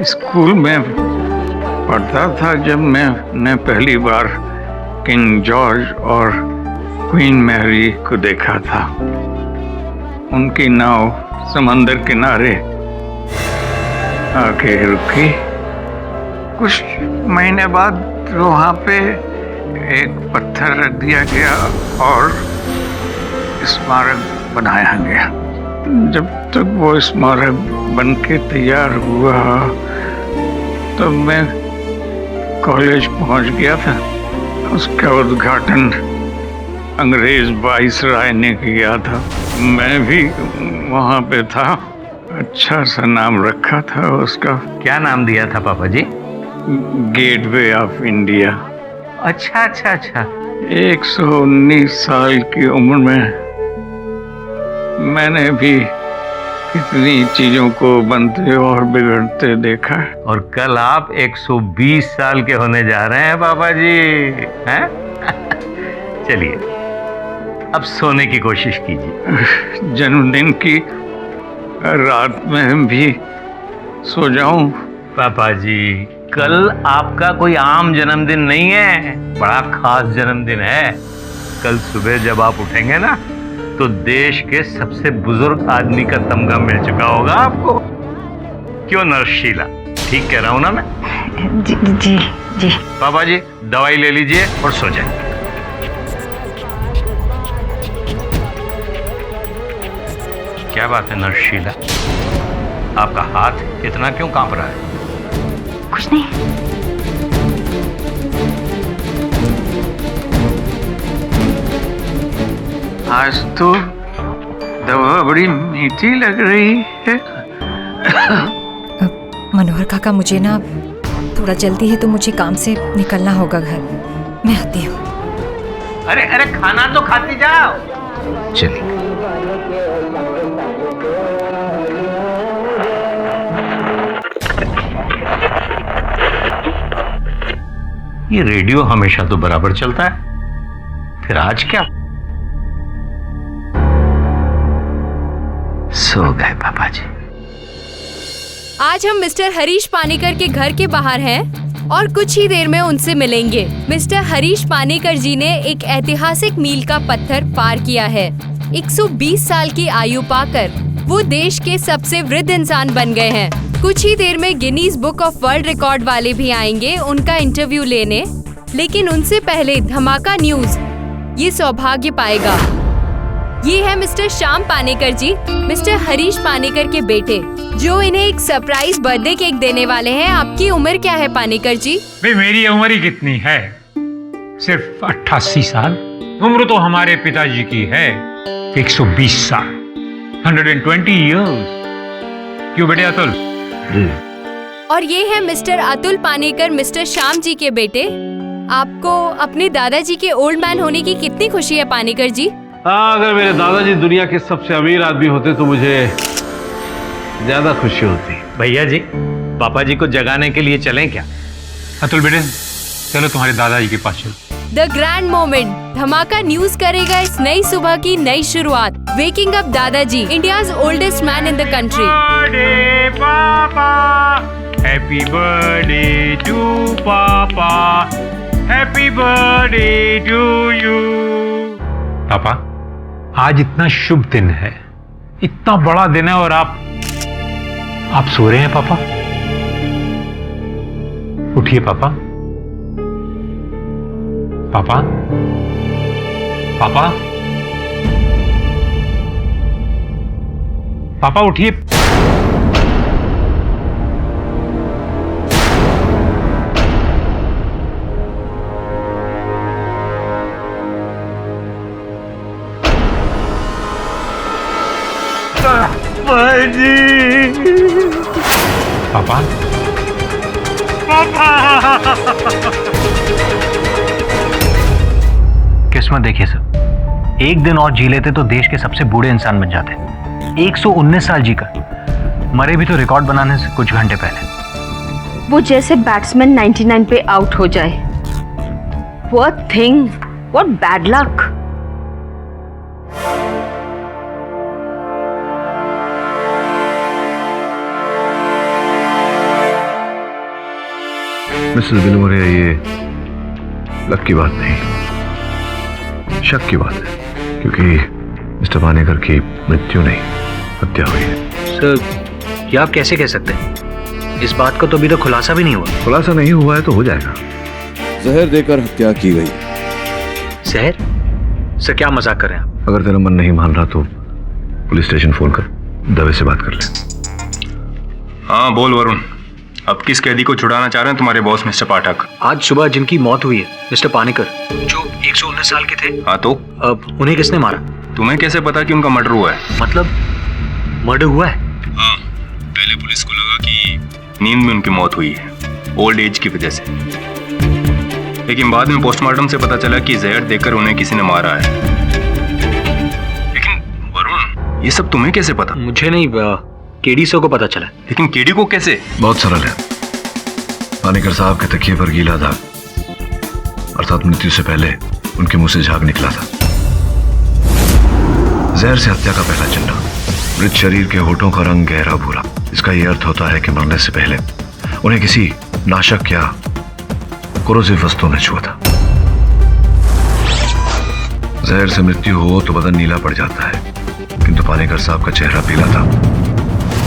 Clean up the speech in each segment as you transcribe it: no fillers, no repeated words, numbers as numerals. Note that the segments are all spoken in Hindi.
स्कूल में पढ़ता था जब मैंने पहली बार किंग जॉर्ज और क्वीन मैरी को देखा था। उनकी नाव समंदर किनारे आके रुकी। कुछ महीने बाद वहाँ पे एक पत्थर रख दिया गया और स्मारक बनाया गया। जब तक वो स्मारक बन के तैयार हुआ तो मैं कॉलेज पहुंच गया था। उसका उद्घाटन अंग्रेज वाइसराय ने किया था। मैं भी वहाँ पे था। अच्छा सा नाम रखा था उसका। क्या नाम दिया था पापा जी? Gateway of India. अच्छा अच्छा अच्छा। 119 साल की उम्र में मैंने भी कितनी चीजों को बनते और बिगड़ते देखा। और कल आप 120 साल के होने जा रहे हैं पापा जी, हैं? चलिए अब सोने की कोशिश कीजिए। जन्मदिन की रात में भी सो जाऊं? पापा जी कल आपका कोई आम जन्मदिन नहीं है, बड़ा खास जन्मदिन है। कल सुबह जब आप उठेंगे ना तो देश के सबसे बुजुर्ग आदमी का तमगा मिल चुका होगा आपको। क्यों नरशीला, ठीक कह रहा हूं ना मैं? जी जी जी। पापा जी दवाई ले लीजिए और सो जाए। क्या बात है नरशीला, आपका हाथ इतना क्यों कांप रहा है? कुछ नहीं। आज तो दवा बड़ी मीठी लग रही है। मनोहर काका मुझे ना थोड़ा जल्दी है तो मुझे काम से निकलना होगा घर। मैं आती हूँ। अरे अरे खाना तो खाती जाओ। चलिए। ये रेडियो हमेशा तो बराबर चलता है, फिर आज क्या? सो गए पापा जी। आज हम मिस्टर हरीश पानीकर के घर के बाहर हैं और कुछ ही देर में उनसे मिलेंगे। मिस्टर हरीश पानीकर जी ने एक ऐतिहासिक मील का पत्थर पार किया है। 120 साल की आयु पाकर वो देश के सबसे वृद्ध इंसान बन गए हैं। कुछ ही देर में Guinness book of world record वाले भी आएंगे उनका इंटरव्यू लेने, लेकिन उनसे पहले धमाका न्यूज ये सौभाग्य पाएगा। ये है मिस्टर श्याम पानीकर जी, मिस्टर हरीश पानीकर के बेटे, जो इन्हें एक सरप्राइज बर्थडे केक देने वाले हैं। आपकी उम्र क्या है पानीकर जी? भाई मेरी उम्र ही कितनी है, सिर्फ 88 साल। उम्र तो हमारे पिताजी की है 120 साल, 120 इयर्स। क्यों बेटे अतुल? और ये है मिस्टर अतुल पानीकर, मिस्टर श्याम जी के बेटे। आपको अपने दादाजी के ओल्ड मैन होने की कितनी खुशी है पानीकर जी? अगर मेरे दादाजी दुनिया के सबसे अमीर आदमी होते तो मुझे ज्यादा खुशी होती। भैया जी पापा जी को जगाने के लिए चलें क्या? अतुल बेटे चलो तुम्हारे दादाजी के पास चलो। द ग्रैंड मोमेंट धमाका न्यूज करेगा इस नई सुबह की नई शुरुआत। वेकिंग अप दादाजी, India's oldest man in the country. Happy birthday to papa, happy birthday to you. पापा आज इतना शुभ दिन है, इतना बड़ा दिन है और आप सो रहे हैं पापा? उठिए पापा। पापा पापा पापा उठिए। पापा किस्मत देखिए सर, एक दिन और जी लेते तो देश के सबसे बूढ़े इंसान बन जाते। 119 साल जीकर मरे भी तो रिकॉर्ड बनाने से कुछ घंटे पहले। वो जैसे बैट्समैन 99 पे आउट हो जाए। What thing? What bad luck? Mrs Bilimoria, ये लक की बात नहीं, शक की बात है, क्योंकि मिस्टर पानेकर की मृत्यु नहीं, हत्या हुई है। सर, ये आप कैसे कह सकते हैं? इस बात का तो अभी तक खुलासा भी नहीं हुआ। खुलासा नहीं हुआ है तो हो जाएगा। जहर देकर हत्या की गई। जहर? सर, क्या मजाक कर रहे हैं आप? अगर तेरा मन नहीं मान रहा तो पुलिस स्टेशन फोन कर दवे से बात कर ले। हाँ बोल वरुण, अब किस कैदी को छुड़ाना चाह रहे हैं तुम्हारे बॉस मिस्टर पाठक? आज सुबह जिनकी मौत हुई है, मिस्टर पानेकर, जो 119 साल के थे। हाँ तो अब उन्हें किसने मारा? तुम्हें कैसे पता कि उनका मर्डर हुआ है? मतलब मर्डर हुआ है? हाँ, पहले पुलिस को लगा कि नींद में उनकी मौत हुई है, ओल्ड एज की वजह से, लेकिन बाद में पोस्टमार्टम से पता चला कि जहर देकर उन्हें किसी ने मारा है। लेकिन वरुण, ये सब तुम्हें कैसे पता? मुझे नहीं, केडी सर को पता चला। लेकिन केडी को कैसे? बहुत सरल है। पानेकर साहब के तकिए पर गीला था, अर्थात मृत्यु से पहले उनके मुंह से झाग निकला था। जहर से हत्या का पहला चिन्ह, मृत शरीर के होठों का रंग गहरा भूरा। इसका यह अर्थ होता है कि मरने से पहले उन्हें किसी नाशक या कोरोसिव वस्तु ने छुआ था। जहर से मृत्यु हो तो बदन नीला पड़ जाता है, किंतु पानेकर साहब का चेहरा पीला था,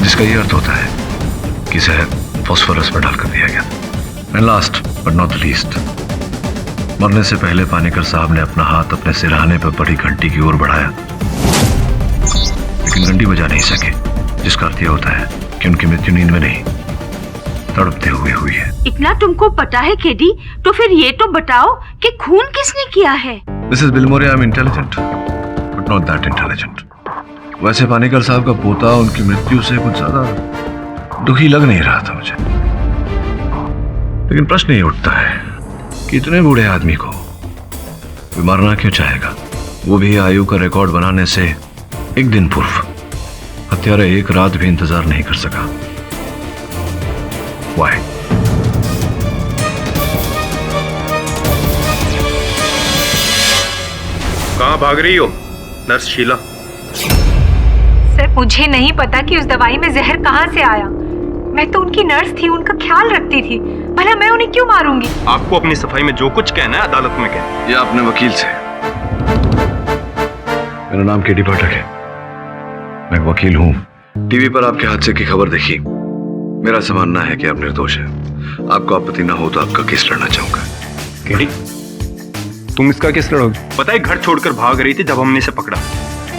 जिसका यह अर्थ होता है कि जहर फास्फोरस पर डालकर दिया गया। And last but not the least, मरने से पहले पानेकर साहब ने अपना हाथ अपने सिरहाने पर पड़ी घंटी की ओर बढ़ाया, लेकिन घंटी बजा नहीं सके, जिसका अर्थ यह होता है कि उनकी मृत्यु नींद में नहीं, तड़पते हुए हुई है। इतना तुमको पता है केडी, तो फिर ये तो बताओ कि खून किसने किया है? Mrs Bilimoria, I am intelligent but not that intelligent. वैसे पानेकर साहब का पोता उनकी मृत्यु से कुछ ज्यादा दुखी लग नहीं रहा था मुझे, लेकिन प्रश्न ये उठता है कि इतने बूढ़े आदमी को कोई मारना क्यों चाहेगा, वो भी आयु का रिकॉर्ड बनाने से एक दिन पूर्व। हत्यारा एक रात भी इंतजार नहीं कर सका। Why? कहाँ भाग रही हो नर्स शीला? सर, मुझे नहीं पता कि उस दवाई में जहर कहाँ से आया। मैं तो उनकी नर्स थी, उनका ख्याल रखती थी, भला मैं उन्हें क्यों मारूंगी? आपको अपनी सफाई में जो कुछ कहना है अदालत में कहना। ये अपने वकील से। मेरा नाम केडी पाठक है, मैं एक वकील हूँ। टीवी पर आपके हादसे की खबर देखी, मेरा ऐसा मानना है कि आप निर्दोष हैं। आपको आपत्ति ना हो तो आपका केस लड़ना चाहूंगा। केडी, तुम इसका केस लड़ोगे? पता है घर छोड़कर भाग रही थी जब हमने इसे पकड़ा,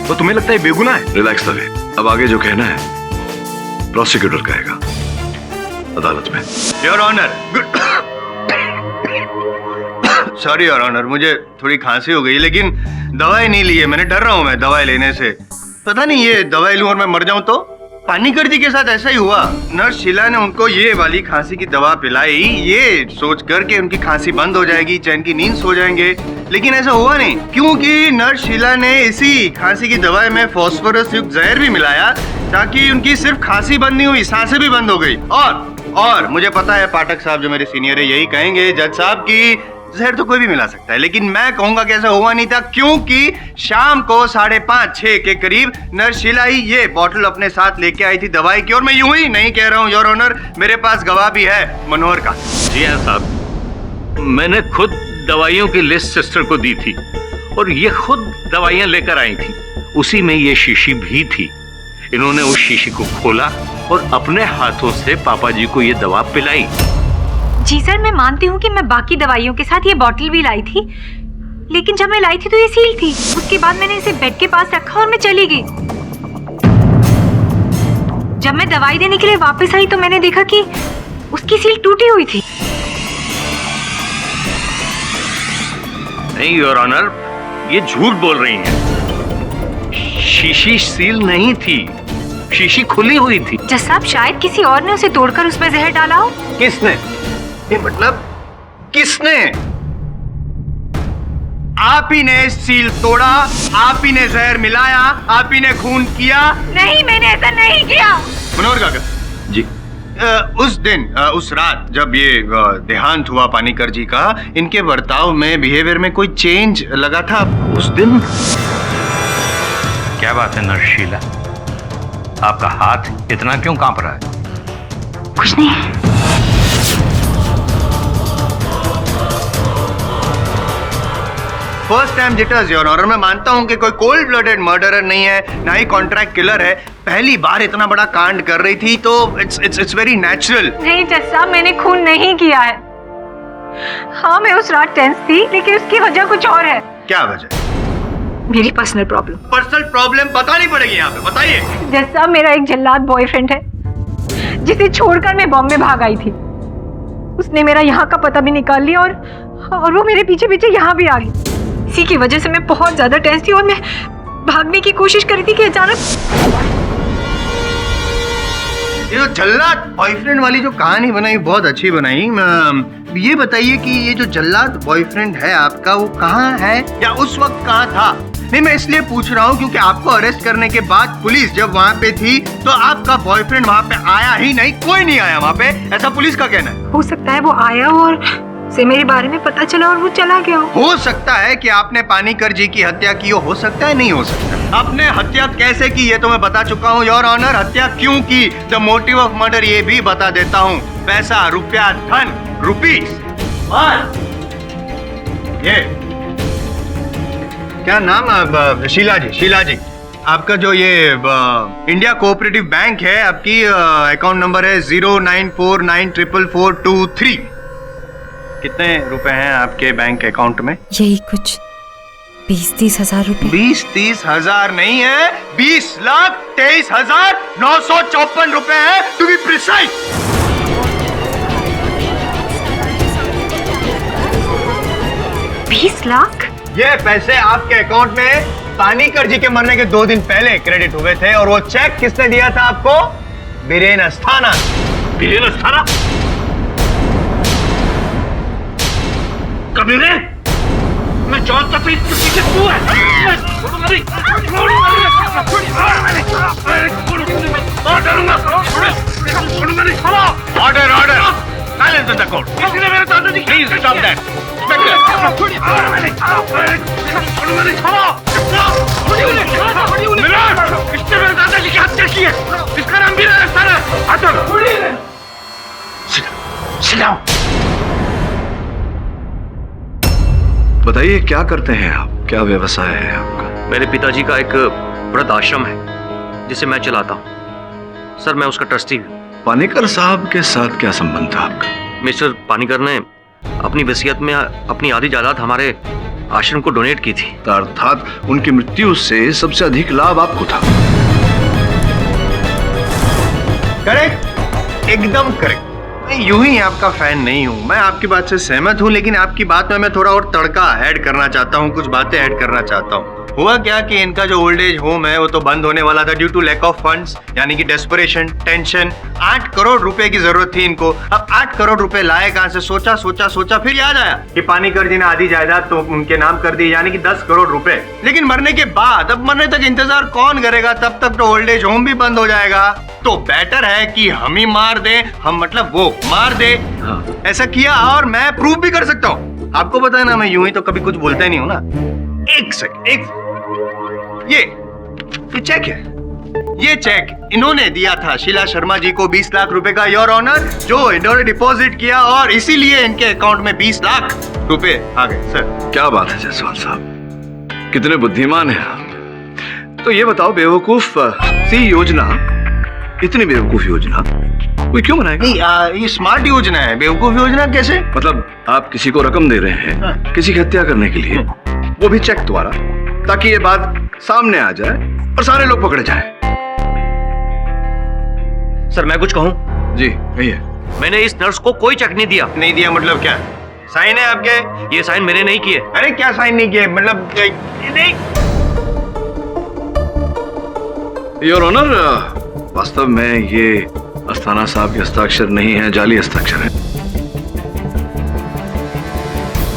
तो तुम्हें लगता है बेगुनाह है? रिलैक्स दवे, अब आगे जो कहना है प्रोसिक्यूटर कहेगा अदालत में। Your honour, sorry your honour, मुझे थोड़ी खांसी हो गई, लेकिन दवाई नहीं ली है मैंने। डर रहा हूं मैं दवाई लेने से, पता नहीं ये दवाई लूं और मैं मर जाऊं तो। पानीकर जी के साथ ऐसा ही हुआ। नर्स शीला ने उनको ये वाली खांसी की दवा पिलाई, ये सोच कर के उनकी खांसी बंद हो जाएगी, चैन की नींद सो जाएंगे, लेकिन ऐसा हुआ नहीं, क्योंकि नर्स शीला ने इसी खांसी की दवाई में फास्फोरस युक्त जहर भी मिलाया, ताकि उनकी सिर्फ खांसी बंद नहीं हुई, सांसें भी बंद हो गई। और मुझे पता है पाठक साहब जो मेरे सीनियर है यही कहेंगे जज साहब की जहर तो कोई भी मिला सकता है, लेकिन मैं कहूंगा कि ऐसा हुआ नहीं था, क्योंकि शाम को 5:30-6 के करीब नर्स शीला ही ये बोतल अपने साथ लेके आई थी दवाई की। और मैं यूं ही नहीं कह रहा हूं योर ऑनर, मेरे पास गवाह भी है मनोहर का। जी हाँ साहब, मैंने खुद दवाइयों की लिस्ट सिस्टर को दी थी और ये खुद दवाइयां लेकर आई थी। उसी में ये शीशी भी थी। इन्होंने उस शीशी को खोला और अपने हाथों से पापा जी को ये दवा पिलाई। जी सर, मैं मानती हूँ कि मैं बाकी दवाइयों के साथ ये बॉटल भी लाई थी, लेकिन जब मैं लाई थी तो ये सील थी। उसके बाद मैंने इसे बेड के पास रखा और मैं चली गई। जब मैं दवाई देने के लिए वापस आई तो मैंने देखा कि उसकी सील टूटी हुई थी। नहीं योर ऑनर, ये झूठ बोल रही हैं। शीशी सील नहीं थी, शीशी खुली हुई थी। जज साहब, शायद किसी और ने उसे तोड़कर उसमें जहर डाला हो। किसने? ये मतलब किसने? आप ही ने सील तोड़ा, आप ही ने जहर मिलाया, आप ही ने खून किया। नहीं, मैंने ऐसा नहीं किया। मनोहर काका जी, उस दिन उस रात जब ये देहांत हुआ पानीकर जी का, इनके बर्ताव में, बिहेवियर में कोई चेंज लगा था उस दिन? क्या बात है नर्स शीला, आपका हाथ इतना क्यों कांप रहा है? कुछ नहीं। First time jitters your honour. मैं मानता हूँ कि कोई कोल्ड ब्लडेड मर्डरर नहीं है, ना ही कॉन्ट्रैक्ट किलर है। पहली बार इतना बड़ा कांड कर रही थी तो इट्स वेरी नेचुरल। नहीं जज साहब, मैंने खून नहीं किया है। हाँ, मैं उस रात टेंस थी, लेकिन उसकी वजह कुछ और है। क्या वजह? मेरी पर्सनल प्रॉब्लम। पर्सनल प्रॉब्लम बतानी पड़ेगी यहाँ पे, बताइए। जज साहब, मेरा एक जल्लाद बॉयफ्रेंड है जिसे छोड़कर मैं बॉम्बे भाग आई थी। उसने मेरा यहाँ का पता भी निकाल लिया और वो मेरे पीछे पीछे यहाँ भी आ गई। इसी की वजह से मैं बहुत ज्यादा टेंस थी और मैं भागने की कोशिश कर रही थी कि अचानक ये जो जल्लाद बॉयफ्रेंड वाली जो कहानी बनाई बहुत अच्छी बनाई। ये बताइए कि ये जो जल्लाद बॉयफ्रेंड है आपका वो कहाँ है या उस वक्त कहाँ था? नहीं, मैं इसलिए पूछ रहा हूँ क्योंकि आपको अरेस्ट करने के बाद पुलिस जब वहाँ पे थी तो आपका बॉयफ्रेंड वहाँ पे आया ही नहीं, कोई नहीं आया वहाँ पे, ऐसा पुलिस का कहना है। हो सकता है वो आया और से मेरे बारे में पता चला और वो चला गया। हो सकता है कि आपने पानीकर जी की हत्या की हो सकता है नहीं हो सकता। आपने हत्या कैसे की ये तो मैं बता चुका हूँ योर ऑनर। हत्या क्यों की, द मोटिव ऑफ मर्डर ये भी बता देता हूँ। पैसा, रुपया, धन, रुपीस। ये क्या नाम? शीला जी, शीला जी। आपका जो ये इंडिया कोऑपरेटिव बैंक है, आपकी अकाउंट नंबर है 09494443। कितने रुपए हैं आपके बैंक अकाउंट में? यही कुछ 20-30 हजार रुपए। 20-30 हजार नहीं है, 20,23,954 रुपए है टू बी प्रिसाइज। 20 लाख? ये पैसे आपके अकाउंट में पानीकर जी के मरने के 2 दिन पहले क्रेडिट हुए थे और वो चेक किसने दिया था आपको? बीरेन अस्थाना। बीरेन अस्थाना? कबीरे, मैं जानता था इसके पीछे तू है। Order, order, silence in the court. किसने मेरे दादाजी? Please stop that. इसने मेरे दादाजी की हत्या की है। इसका नाम भी अस्थाना। बताइए क्या करते हैं आप, क्या व्यवसाय है आपका? मेरे पिताजी का एक वृद्ध आश्रम है जिसे मैं चलाता हूँ। सर, मैं उसका ट्रस्टी हूँ। पानीकर साहब के साथ क्या संबंध था आपका? मिस्टर पानीकर ने अपनी वसीयत में अपनी आधी जायदाद हमारे आश्रम को डोनेट की थी। अर्थात उनकी मृत्यु से सबसे अधिक लाभ आपको था। करेक्ट, एकदम करेक्ट। मैं यूं ही आपका फैन नहीं हूं, मैं आपकी बात से सहमत हूं, लेकिन आपकी बात में मैं थोड़ा और तड़का ऐड करना चाहता हूं, कुछ बातें ऐड करना चाहता हूं। हुआ क्या कि इनका जो ओल्ड एज होम है वो तो बंद होने वाला था due to lack of funds, यानी कि डेस्परेशन, टेंशन। 8 करोड़ रुपए की जरूरत थी इनको। अब 8 करोड़ रुपए लाए कहां से? सोचा सोचा सोचा, फिर याद आया कि पानीकर जी ने आधी जायदाद तो उनके नाम कर दी, यानी कि 10 करोड़ रुपए। लेकिन मरने के बाद, अब मरने तक इंतजार कौन करेगा? तब तक तो ओल्ड एज होम भी बंद हो जाएगा। तो बेटर है कि हम ही मार दें, हम मतलब वो मार दे। ऐसा किया और मैं प्रूव भी कर सकता हूँ। आपको पता है ना, मैं यूं ही तो कभी कुछ बोलता ही नहीं हूं ना। एक सेकंड, ये चेक है। ये चेक इन्होंने दिया था शीला शर्मा जी को 20 लाख रुपए का योर ऑनर, जो इन्होंने डिपॉजिट किया और इसीलिए इनके अकाउंट में 20 लाख रुपए आ गए। सर, क्या बात है जायसवाल साहब, कितने बुद्धिमान हैं आप। तो ये बताओ, बेवकूफ सी योजना, इतनी बेवकूफ योजना कोई क्यों बनाएगा? नहीं, ये स्मार्ट योजना है। बेवकूफ योजना कैसे? मतलब आप किसी को रकम दे रहे हैं किसी की हत्या करने के लिए, वो भी चेक द्वारा, ताकि ये बात सामने आ जाए और सारे लोग पकड़े जाएं। सर, मैं कुछ कहूँ? जी कहिए। मैंने इस नर्स को कोई चेक नहीं दिया। नहीं दिया मतलब क्या? साइन है आपके? ये साइन मैंने नहीं किए। अरे क्या साइन नहीं किए? मतलब नहीं। योर ऑनर, वास्तव में ये अस्थाना साहब के हस्ताक्षर नहीं है, जाली हस्ताक्षर है।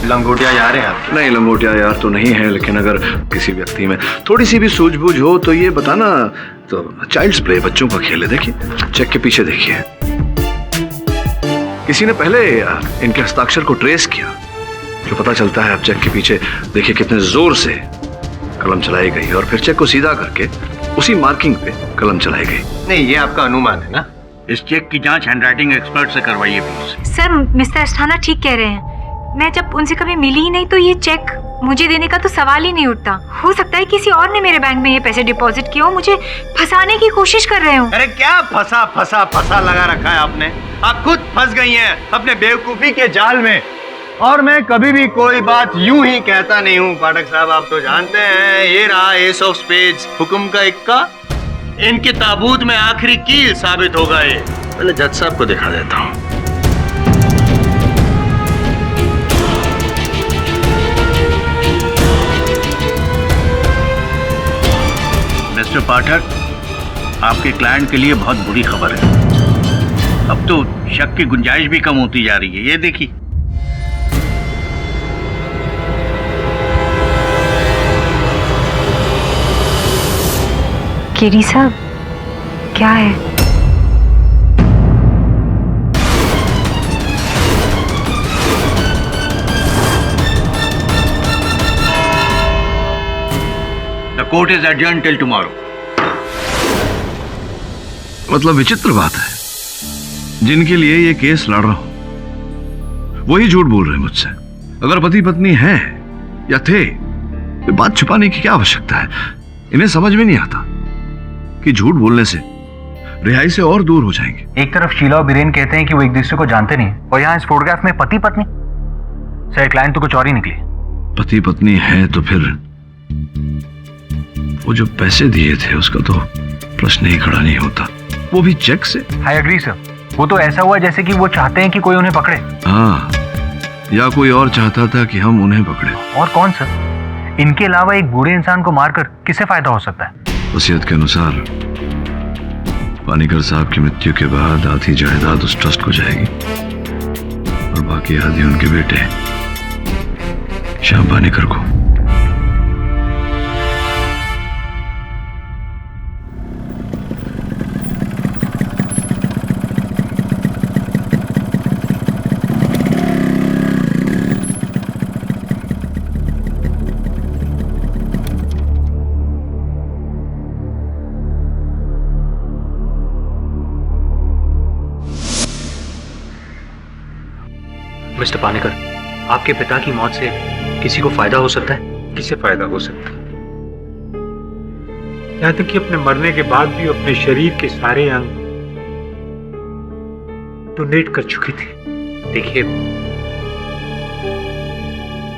लंगोटिया यार है आप? नहीं, लंगोटिया यार तो नहीं है, लेकिन अगर किसी व्यक्ति में थोड़ी सी भी सूझबूझ हो तो ये बताना। तो चाइल्ड्स प्ले, बच्चों का खेल है। देखिए चेक के पीछे देखिए, किसी ने पहले इनके हस्ताक्षर को ट्रेस किया, जो पता चलता है। अब चेक के पीछे देखिए कितने जोर से कलम चलाई गई और फिर चेक को सीधा करके उसी मार्किंग पे कलम चलाई गई। नहीं, ये आपका अनुमान है ना? इस चेक की जांच हैंडराइटिंग एक्सपर्ट से करवाइए प्लीज। सर, मिस्टर अस्थाना ठीक कह रहे हैं। मैं जब उनसे कभी मिली ही नहीं तो ये चेक मुझे देने का तो सवाल ही नहीं उठता। हो सकता है किसी और ने मेरे बैंक में ये पैसे डिपॉजिट किए हो, मुझे फंसाने की कोशिश कर रहे हो। अरे क्या फंसा फंसा फंसा लगा रखा है आपने? आप खुद फंस गई हैं अपने बेवकूफी के जाल में। और मैं कभी भी कोई बात यूं ही कहता नहीं हूँ पाठक साहब, आप तो जानते हैं। ये रहा एस ऑफ स्पेड्स, हुक्म का इक्का। इनके ताबूत में आखिरी कील साबित होगा ये। पहले जज साहब को दिखा देता हूँ। मिस्टर पाठक, आपके क्लाइंट के लिए बहुत बुरी खबर है। अब तो शक की गुंजाइश भी कम होती जा रही है। ये देखिए। केडी साहब, क्या है? The court is adjourned till tomorrow. मतलब विचित्र बात है, जिनके लिए ये केस लड़ रहा हूं वही झूठ बोल रहे हैं मुझसे। अगर पति पत्नी हैं या थे तो बात छुपाने की क्या आवश्यकता है? इन्हें समझ में नहीं आता कि झूठ बोलने से रिहाई से और दूर हो जाएंगे। एक तरफ शीला और बीरेन कहते हैं कि वो एक दूसरे को जानते नहीं, और यहाँ इस फोटोग्राफ में पति पत्नी। सर, क्लाइंट तो कुछ और ही निकली। पति पत्नी है तो फिर वो जो पैसे दिए थे उसका तो प्रश्न ही खड़ा नहीं होता, वो भी चेक से। आई एग्री सर, वो तो ऐसा हुआ जैसे कि वो चाहते हैं कि कोई उन्हें पकड़े। हाँ, या कोई और चाहता था कि हम उन्हें पकड़े। और कौन सर? इनके अलावा एक बूढ़े इंसान को मारकर किसे फायदा हो सकता है? वसीयत के अनुसार पानीकर साहब की मृत्यु के बाद आधी जायदाद उस ट्रस्ट को जाएगी और बाकी आधी उनके बेटे श्याम पानीकर को। मिस्टर पानीकर, आपके पिता की मौत से किसी को फायदा हो सकता है? किसे फायदा हो सकता है? यहाँ तक कि अपने मरने के बाद भी अपने शरीर के सारे अंग डोनेट कर चुकी थी। देखिए,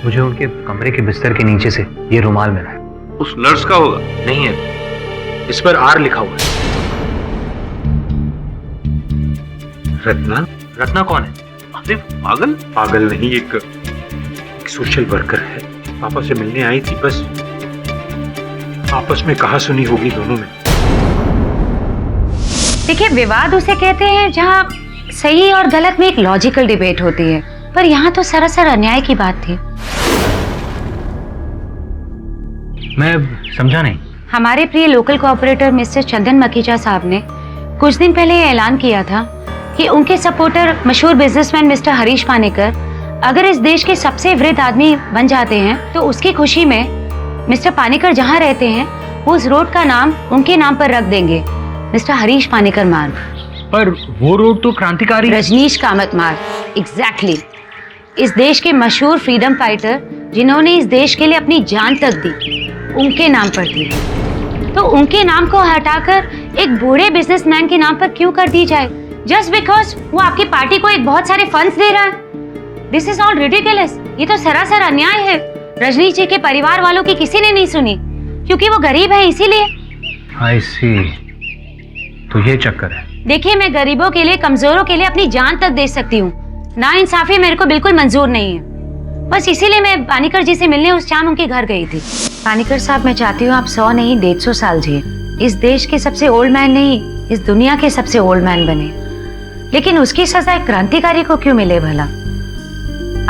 मुझे उनके कमरे के बिस्तर के नीचे से ये रुमाल मिला है। उस नर्स का होगा? नहीं है, इस पर आर लिखा हुआ है। रत्ना? रत्ना कौन है? अरे पागल? पागल नहीं, एक सोशल वर्कर है। पापा से मिलने आई थी, बस आपस में कहा सुनी होगी दोनों में। देखिए, विवाद उसे कहते हैं जहाँ सही और गलत में एक लॉजिकल डिबेट होती है, पर यहाँ तो सरासर अन्याय की बात थी। मैं समझा नहीं। हमारे प्रिय लोकल कोऑपरेटर मिस्टर चंदन मकीजा साहब ने कुछ दिन पहले ये ऐलान किया था कि उनके सपोर्टर मशहूर बिजनेसमैन मिस्टर हरीश पानीकर अगर इस देश के सबसे वृद्ध आदमी बन जाते हैं तो उसकी खुशी में मिस्टर पानीकर जहाँ रहते हैं वो उस रोड का नाम उनके नाम पर रख देंगे, मिस्टर हरीश पानीकर मार्ग। पर वो रोड तो क्रांतिकारी रजनीश कामत मार्ग। एग्जैक्टली। इस देश के मशहूर फ्रीडम फाइटर जिन्होंने इस देश के लिए अपनी जान तक दी, उनके नाम पर थी। तो उनके नाम को हटाकर एक बूढ़े बिजनेसमैन के नाम पर क्यों कर दी जाए, जस्ट बिकॉज वो आपकी पार्टी को एक बहुत सारे फंड्स दे रहा है? This is all ridiculous. ये तो सरासर अन्याय है। रजनीश जी के परिवार वालों की किसी ने नहीं सुनी क्योंकि वो गरीब है, इसीलिए। आई सी, तो ये चक्कर है। देखिए, मैं गरीबों के लिए, कमजोरों के लिए अपनी जान तक दे सकती हूँ। नाइंसाफी मेरे को बिल्कुल मंजूर नहीं है। बस इसीलिए मैं पानीकर जी से मिलने उस शाम उनके घर गई थी। पानीकर साहब, मैं चाहती हूँ आप 100 नहीं 150 साल जिए। इस देश के सबसे ओल्ड मैन नहीं, इस दुनिया के सबसे ओल्ड मैन बने। लेकिन उसकी सजा एक क्रांतिकारी को क्यों मिले भला?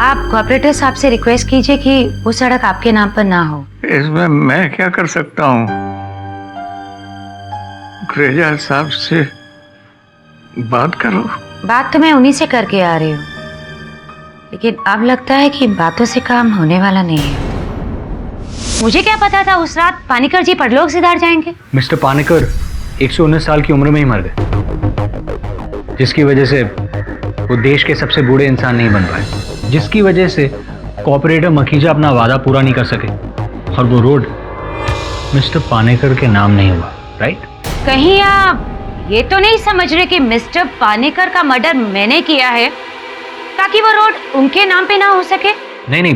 आप कोऑपरेटर साहब से रिक्वेस्ट कीजिए कि वो सड़क आपके नाम पर ना हो। इसमें मैं क्या कर सकता हूँ? ग्रेजा साहब से बात करो। बात तो मैं उन्हीं से करके आ रही हूँ, लेकिन अब लगता है कि बातों से काम होने वाला नहीं है। मुझे क्या पता था उस रात पानीकर जी परलोक सिधार जाएंगे। मिस्टर पानीकर 119 साल की उम्र में ही मर गए, जिसकी वजह से वो देश के सबसे बूढ़े इंसान नहीं बन पाए, जिसकी वजह से कोऑपरेटर मखीजा अपना वादा पूरा नहीं कर सके और वो रोड मिस्टर पानेकर के नाम नहीं हुआ, राइट? कहीं आप ये तो नहीं समझ रहे कि मिस्टर पानेकर का मर्डर मैंने किया है ताकि वो रोड उनके नाम पे ना हो सके? नहीं नहीं,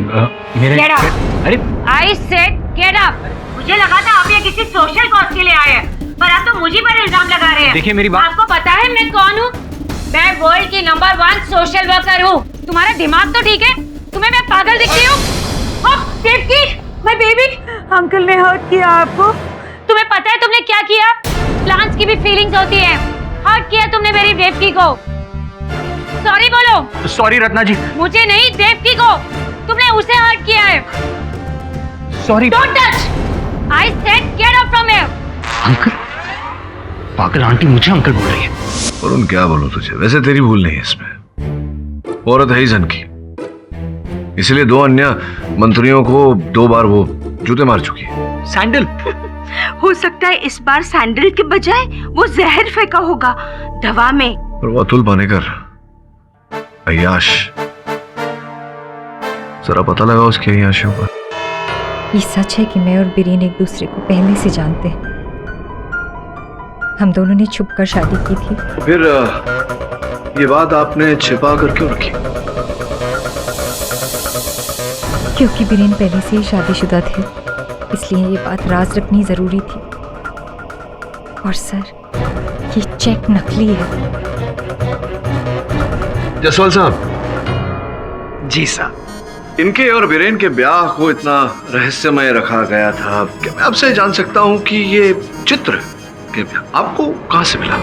मेरे Get up. अरे I said get up. मुझे लगा था आप ये किसी सोशल कॉज के लिए आए हैं, पर आप तो मुझे पर इल्जाम लगा रहे हैं। देखिए मेरी बात, आपको पता है मैं कौन हूँ? मैं वर्ल्ड की नंबर 1 सोशल वर्कर हूँ। तुम्हारा दिमाग तो ठीक है? तुम्हें मैं पागल दिखती हूँ? देवकी, मैं बेबी, अंकल ने हर्ट किया आपको। तुम्हें पता है तुमने क्या किया? प्लांट्स की भी फीलिंग्स होती है। हर्ट किया तुमने मेरी देवकी को। सॉरी बोलो। सॉरी रत्ना जी। मुझे नहीं, देवकी को। तुमने उसे हर्ट किया है। Sorry. Don't touch. I said get out from here. Uncle, पागल आंटी मुझे अंकल बोल रही है। और उन क्या बोलो तुझे, वैसे तेरी भूल नहीं है इसमें। औरत है ही जन की, इसलिए 2 अन्य मंत्रियों को 2 बार वो जूते मार चुकी है। सैंडल हो सकता है इस बार सैंडल के बजाय वो जहर फेंका होगा दवा में। और वो अतुल पानेकर, अय्याश, जरा पता लगा उसके अय्याशियों का। ये सच है कि मैं और बीरेन एक दूसरे को पहले से जानते हैं। हम दोनों ने छुपकर शादी की थी। फिर ये बात आपने छिपा कर क्यों रखी? क्योंकि बीरेन पहले से ही शादीशुदा थे, इसलिए ये बात राज रखनी जरूरी थी। और सर, ये चेक नकली है। जसवाल साहब। जी साहब। इनके और बीरेन के ब्याह को इतना रहस्यमय रखा गया था कि मैं आपसे जान सकता हूं कि ये चित्र आपको कहां से मिला?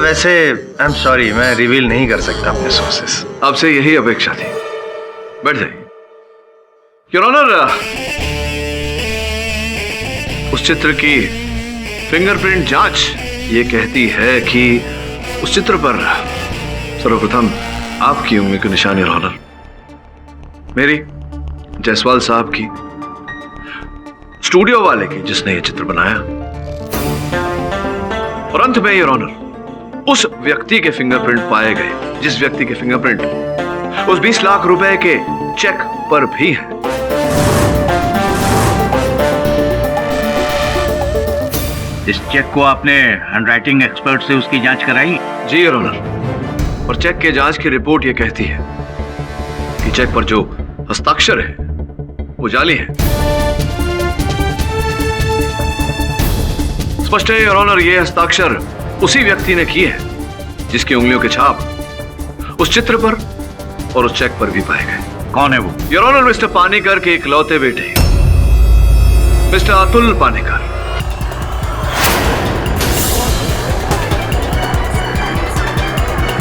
वैसे आई एम सॉरी, मैं रिवील नहीं कर सकता अपने सोर्सेस। आपसे यही अपेक्षा थी। बैठ जाइए। योर ऑनर, उस चित्र की फिंगरप्रिंट जांच ये कहती है कि उस चित्र पर सर्वप्रथम आपकी उंगली की निशानी, योर ऑनर, मेरी, जायसवाल साहब की, स्टूडियो वाले की जिसने ये चित्र बनाया, और अंत में, योर ऑनर, उस व्यक्ति के फिंगरप्रिंट पाए गए जिस व्यक्ति के फिंगरप्रिंट उस 20 लाख रुपए के चेक पर भी है। इस चेक को आपने हैंडराइटिंग एक्सपर्ट से उसकी जांच कराई? जी योर ऑनर, और चेक के जांच की रिपोर्ट यह कहती है कि चेक पर जो हस्ताक्षर है वो जाली है। स्पष्ट है योर ऑनर, ये हस्ताक्षर उसी व्यक्ति ने किए हैं जिसकी उंगलियों के छाप उस चित्र पर और उस चेक पर भी पाए गए। कौन है वो? योर ऑनर, मिस्टर पानेकर के इकलौते बेटे मिस्टर अतुल पानेकर।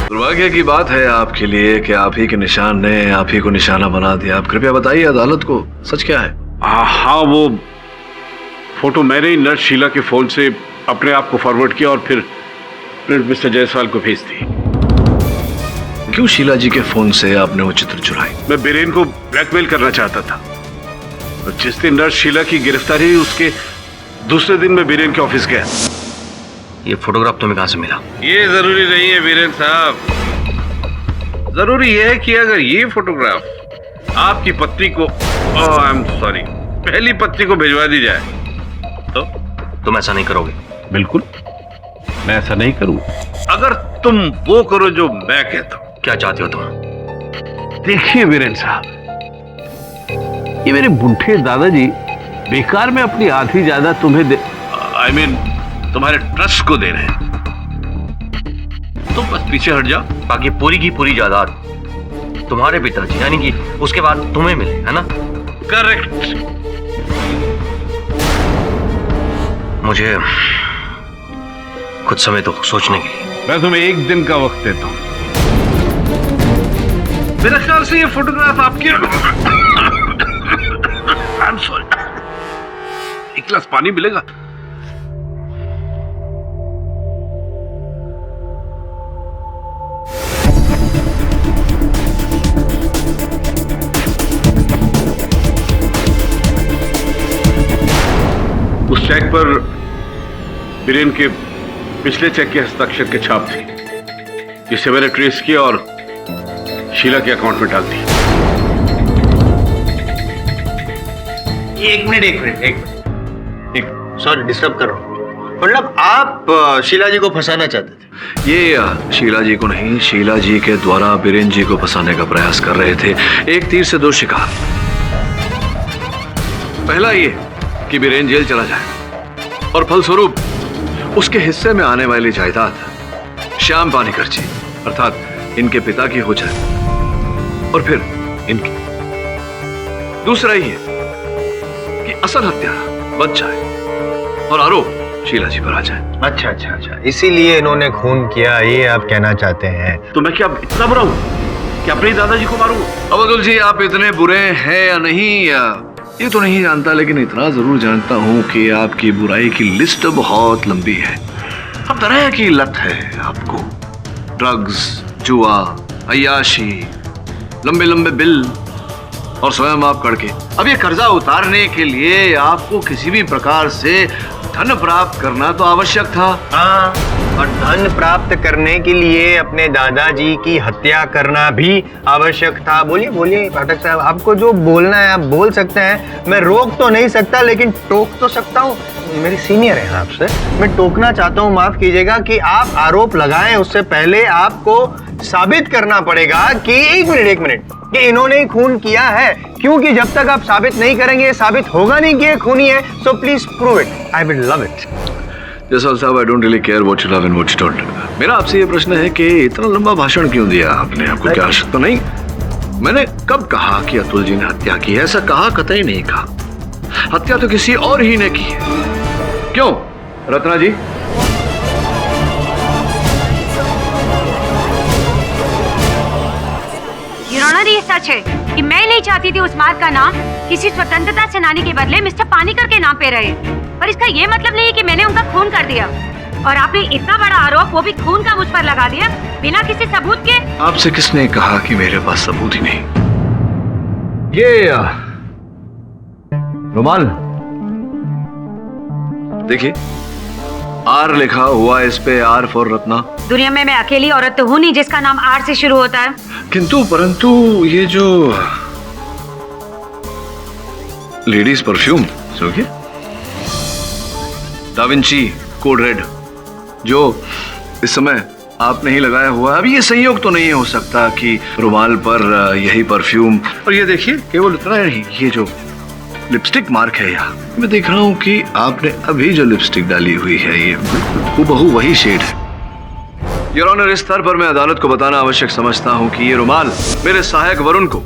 दुर्भाग्य की बात है आपके लिए कि आप ही के निशान ने आप ही को निशाना बना दिया। आप कृपया बताइए अदालत को सच क्या है? हाँ, वो फोटो मैंने ही नर्स शीला के फोन से अपने आप को फॉरवर्ड किया और फिर मिस्टर जायसवाल को भेज दी। क्यों शीला जी के फोन से आपने वो चित्र चुराई? मैं बीरेन को ब्लैकमेल करना चाहता था। और जिस दिन नर्स शीला की गिरफ्तारी हुई उसके दूसरे दिन मैं बीरेन के ऑफिस गया। ये फोटोग्राफ तुम्हें कहां से मिला? ये जरूरी नहीं है बीरेन साहब, जरूरी यह है कि अगर ये फोटोग्राफ आपकी पत्नी को, आई एम सॉरी, पहली पत्नी को भिजवा दी जाए तो तुम ऐसा नहीं करोगे? बिल्कुल, मैं ऐसा नहीं करूंगा। अगर तुम वो करो जो मैं कहता हूं। क्या चाहते हो तुम? देखिए बीरेन साहब, ये मेरे बूढ़े दादाजी बेकार में अपनी आधी जायदाद तुम्हें दे, आई मीन तुम्हारे ट्रस्ट को दे रहे हैं, तो बस पीछे हट जाओ। बाकी पूरी की पूरी जायदाद तुम्हारे पिताजी यानी कि उसके बाद तुम्हें मिले, है ना? करेक्ट। मुझे कुछ समय तो सोचने के लिए। मैं तुम्हें 1 दिन का वक्त देता हूं। मेरे ख्याल से ये फोटोग्राफ आपकी आई एम सॉरी, 1 गिलास पानी मिलेगा? उस चेक पर बीरेन के पिछले चेक के हस्ताक्षर के छाप थी, जिसे मैंने ट्रेस किया और शीला के अकाउंट में डाल दी। एक मिनट सॉरी डिस्टर्ब कर रहा हूँ। मतलब आप शीला जी को फंसाना चाहते थे? ये शीला जी को नहीं, शीला जी के द्वारा बीरेन जी को फंसाने का प्रयास कर रहे थे। एक तीर से दो शिकार। पहला ये कि बीरेन जेल चला जाए और फलस्वरूप उसके हिस्से में आने वाली जायदाद श्याम पानीकर जी अर्थात इनके पिता की हो जाए और फिर इनकी। दूसरा ये कि असल हत्या बच जाए और आरोप शीला जी पर आ जाए। अच्छा, इसीलिए इन्होंने खून किया, ये आप कहना चाहते हैं? तो मैं क्या इतना बुरा हूं कि अपने दादाजी को मारूं? अब्दुल जी, आप इतने बुरे हैं या नहीं ये तो नहीं जानता, लेकिन इतना जरूर जानता हूं कि आपकी बुराई की लिस्ट बहुत लंबी है। हर तरह की लत है आपको, ड्रग्स, जुआ, अय्याशी, लंबे लंबे बिल और स्वयं आप करके। अब ये कर्जा उतारने के लिए आपको किसी भी प्रकार से धन प्राप्त करना तो आवश्यक था। हाँ, और धन प्राप्त करने के लिए अपने दादाजी की हत्या करना भी आवश्यक था। बोलिए पाठक साहब, आपको जो बोलना है आप बोल सकते हैं। मैं रोक तो नहीं सकता लेकिन टोक तो सकता हूँ। मेरी सीनियर है आपसे, मैं टोकना चाहता हूँ, माफ कीजिएगा कि आप आरोप लगाएं उससे पहले आपको साबित करना पड़ेगा कि एक मिनट कि इन्होंने ही खून किया है, क्योंकि जब तक आप साबित नहीं करेंगे साबित होगा नहीं कि ये खूनी है। So please prove it, I will love it. Jaswal साहब, I don't really care what you love and what you don't. मेरा आपसे ये प्रश्न है कि इतना लंबा भाषण क्यों दिया आपने? आपको क्या आवश्यकता? तो नहीं, मैंने कब कहा कि अतुल जी ने हत्या की है? ऐसा कहा कतई नहीं कहा। हत्या तो किसी और ही ने की है। क्यों रत्ना जी? ये सच है कि मैं नहीं चाहती थी उस मार्ग का नाम किसी स्वतंत्रता सेनानी के बदले मिस्टर पानीकर के नाम पे रहे, पर इसका ये मतलब नहीं कि मैंने उनका खून कर दिया। और आपने इतना बड़ा आरोप, वो भी खून का, मुझ पर लगा दिया बिना किसी सबूत के। आपसे किसने कहा कि मेरे पास सबूत ही नहीं? ये रुमाल देखिए, आर लिखा हुआ, इस पे आर फॉर रत्ना। दुनिया में मैं अकेली औरत तो हूँ नहीं जिसका नाम आर से शुरू होता है। किंतु परंतु ये जो लेडीज परफ्यूम समझिए, डा विंची कोड रेड, जो इस समय आपने ही लगाया हुआ। अब ये संयोग तो नहीं हो सकता कि रुमाल पर यही परफ्यूम। और ये देखिए, केवल इतना नहीं, ये जो लिपस्टिक मार्क है यहाँ, मैं देख रहा हूँ कि आपने अभी जो लिपस्टिक डाली हुई है ये हूबहू वही शेड है। योर ऑनर, इस स्तर पर मैं अदालत को बताना आवश्यक समझता हूँ कि ये रुमाल मेरे सहायक वरुण को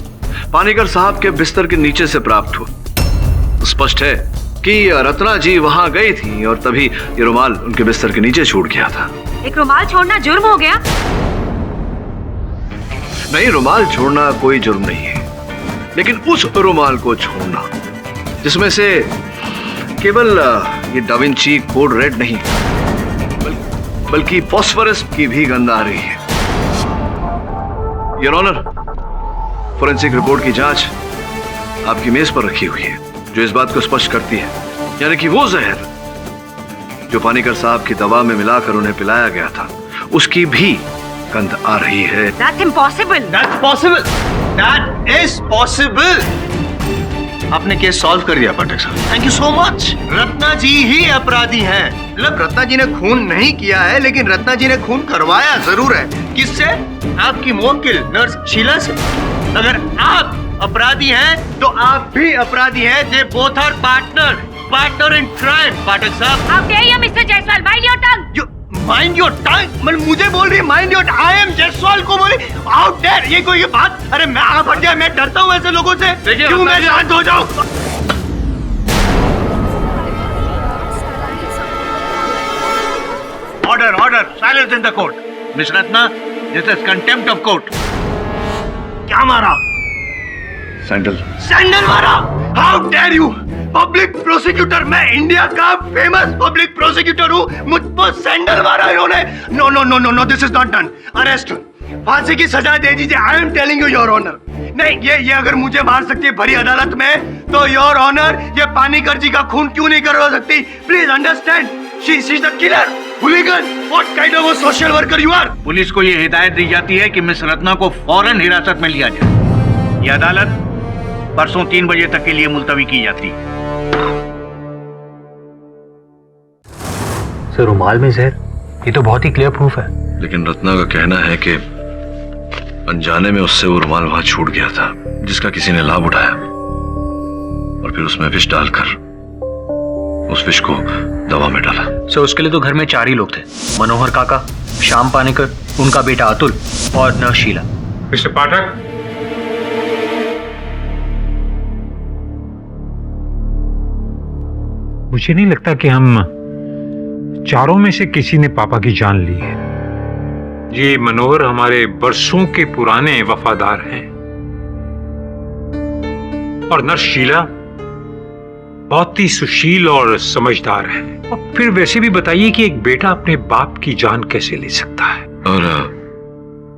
पानीकर साहब के बिस्तर के नीचे से प्राप्त हुआ। स्पष्ट है कि रत्ना जी वहां गई थी और तभी ये रुमाल उनके बिस्तर के नीचे छूट गया था। एक रुमाल छोड़ना जुर्म हो गया? नहीं, रुमाल छोड़ना कोई जुर्म नहीं है, लेकिन उस रुमाल को छोड़ना जिसमें से केवल ये डा विंची कोड रेड नहीं बल्कि फॉस्फोरस की भी गंध आ रही है। योर ऑनर, फोरेंसिक रिपोर्ट की जांच आपकी मेज पर रखी हुई है, जो इस बात को स्पष्ट करती है, यानी कि वो जहर जो पानीकर साहब की दवा में मिलाकर उन्हें पिलाया गया था, उसकी भी गंध आ रही है। That's impossible. That's possible. That is possible. आपने केस सॉल्व कर दिया पाठक साहब, thank you so much. Ratna ji ही अपराधी हैं। मतलब रत्ना जी ने खून नहीं किया है, लेकिन रत्ना जी ने खून करवाया जरूर है। किससे? आपकी मुवक्किल नर्स शीला से। अगर आप अपराधी हैं तो आप भी अपराधी हैं। They both are partner in crime. Pathak साहब, How dare you, Mr. Jaiswal? Mind your tongue. Mind your tongue, मतलब मुझे बोल रही है mind your. I am Jaiswal को बोले आउट देयर। ये कोई बात? अरे मैं आप हट जाए, मैं डरता हूँ ऐसे लोगों से। क्यों मैं शांत हो जाऊं? Order, silence in the court. Miss Ratna, this is contempt of court. क्या मारा? सैंडल मारा? How dare you! Public prosecutor, मैं इंडिया का फेमस पब्लिक प्रोसिक्यूटर हूँ, मुझ पर सैंडल मारा इन्होंने। No no no no no, this is not done. Arrest, फांसी की सजा दे दीजिए। I am telling you your honour. नहीं, ये अगर मुझे मार सकती है भरी अदालत में, तो योर ऑनर ये पानीकर जी का खून क्यों नहीं करवा सकती? Please understand, she is the killer, hooligan. What kind of a social worker you are? Police को ये हिदायत दी जाती है कि मिस रत्ना को फौरन हिरासत में लिया जाए। ये अदालत परसों 3 बजे तक के लिए मुलतवी की जाती है। सर रुमाल में जहर, ये तो बहुत ही क्लियर प्रूफ है। लेकिन रत्ना का कहना है कि अनजाने में उससे वो रुमाल वहां छूट गया था, जिसका किसी ने लाभ उठाया और फिर उसमें विष डालकर उस विष को दवा में डाला। सर उसके लिए तो घर में 4 ही लोग थे, मनोहर काका, श्याम पानीकर, उनका बेटा अतुल और नर्स शीला। मिस्टर पाठक, मुझे नहीं लगता कि हम चारों में से किसी ने पापा की जान ली है। ये मनोहर हमारे बरसों के पुराने वफादार हैं और नर्स शीला बहुत ही सुशील और समझदार है। और फिर वैसे भी बताइए कि एक बेटा अपने बाप की जान कैसे ले सकता है? और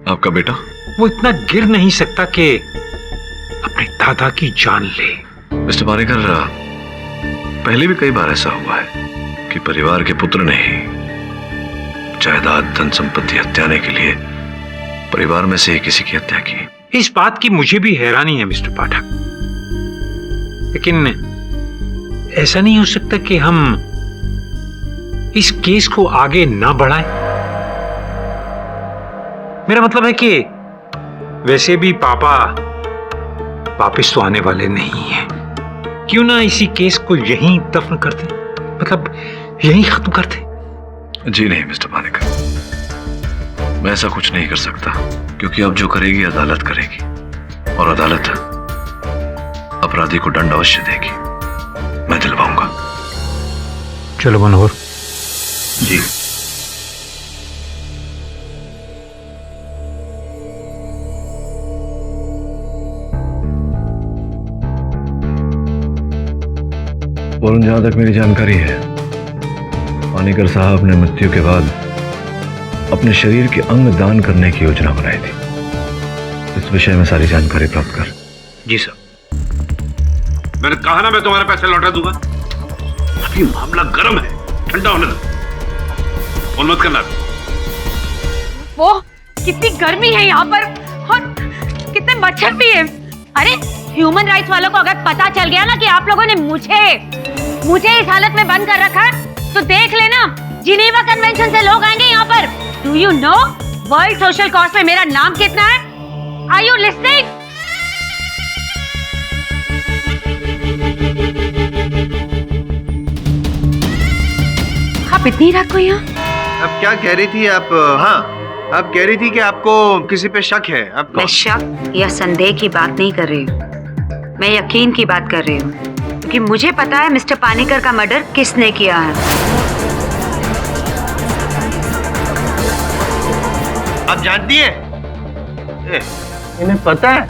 आपका बेटा? वो इतना गिर नहीं सकता कि अपने दादा की जान ले। मिस्टर पानीकर, पहले भी कई बार ऐसा हुआ है कि परिवार के पुत्र ने ही जायदाद, धन संपत्ति हत्याने के लिए परिवार में से ही किसी की हत्या की। इस बात की मुझे भी हैरानी है मिस्टर पाठक, लेकिन ऐसा नहीं हो सकता कि हम इस केस को आगे ना बढ़ाएं। मेरा मतलब है कि वैसे भी पापा वापस तो आने वाले नहीं हैं। क्यों ना इसी केस को यहीं दफन कर दें, मतलब यहीं खत्म कर दें। जी नहीं मिस्टर पानीकर, मैं ऐसा कुछ नहीं कर सकता, क्योंकि अब जो करेगी अदालत करेगी और अदालत अपराधी को दंड अवश्य देगी। मैं दिलवाऊंगा। चलो मनोहर। जी। वरुण, जहां तक मेरी जानकारी है, पानीकर साहब ने मृत्यु के बाद अपने शरीर के अंग दान करने की योजना बनाई थी। इस विषय में सारी जानकारी प्राप्त कर। जी सर। मैंने कहा ना मैं तुम्हारे पैसे लौटा दूंगा। अभी मामला गर्म है, ठंडा होने दो। फोन मत करना। वो कितनी गर्मी है यहाँ पर और कितने मच्छर भी है। अरे ह्यूमन राइट्स वालों को अगर पता चल गया ना कि आप लोगों ने मुझे इस हालत में बंद कर रखा है, तो देख लेना जिनेवा कन्वेंशन से लोग आएंगे यहाँ पर। Do you know world social cause में मेरा नाम कितना है? Are you listening? आप इतनी रात को यहाँ? अब क्या कह रही थी आप? हाँ, आप कह रही थी कि आपको किसी पे शक है। आपको? मैं शक या संदेह की बात नहीं कर रही हूँ, मैं यकीन की बात कर रही हूँ, क्योंकि मुझे पता है मिस्टर पानीकर का मर्डर किसने किया है। आप जानती हैं? इन्हें पता है?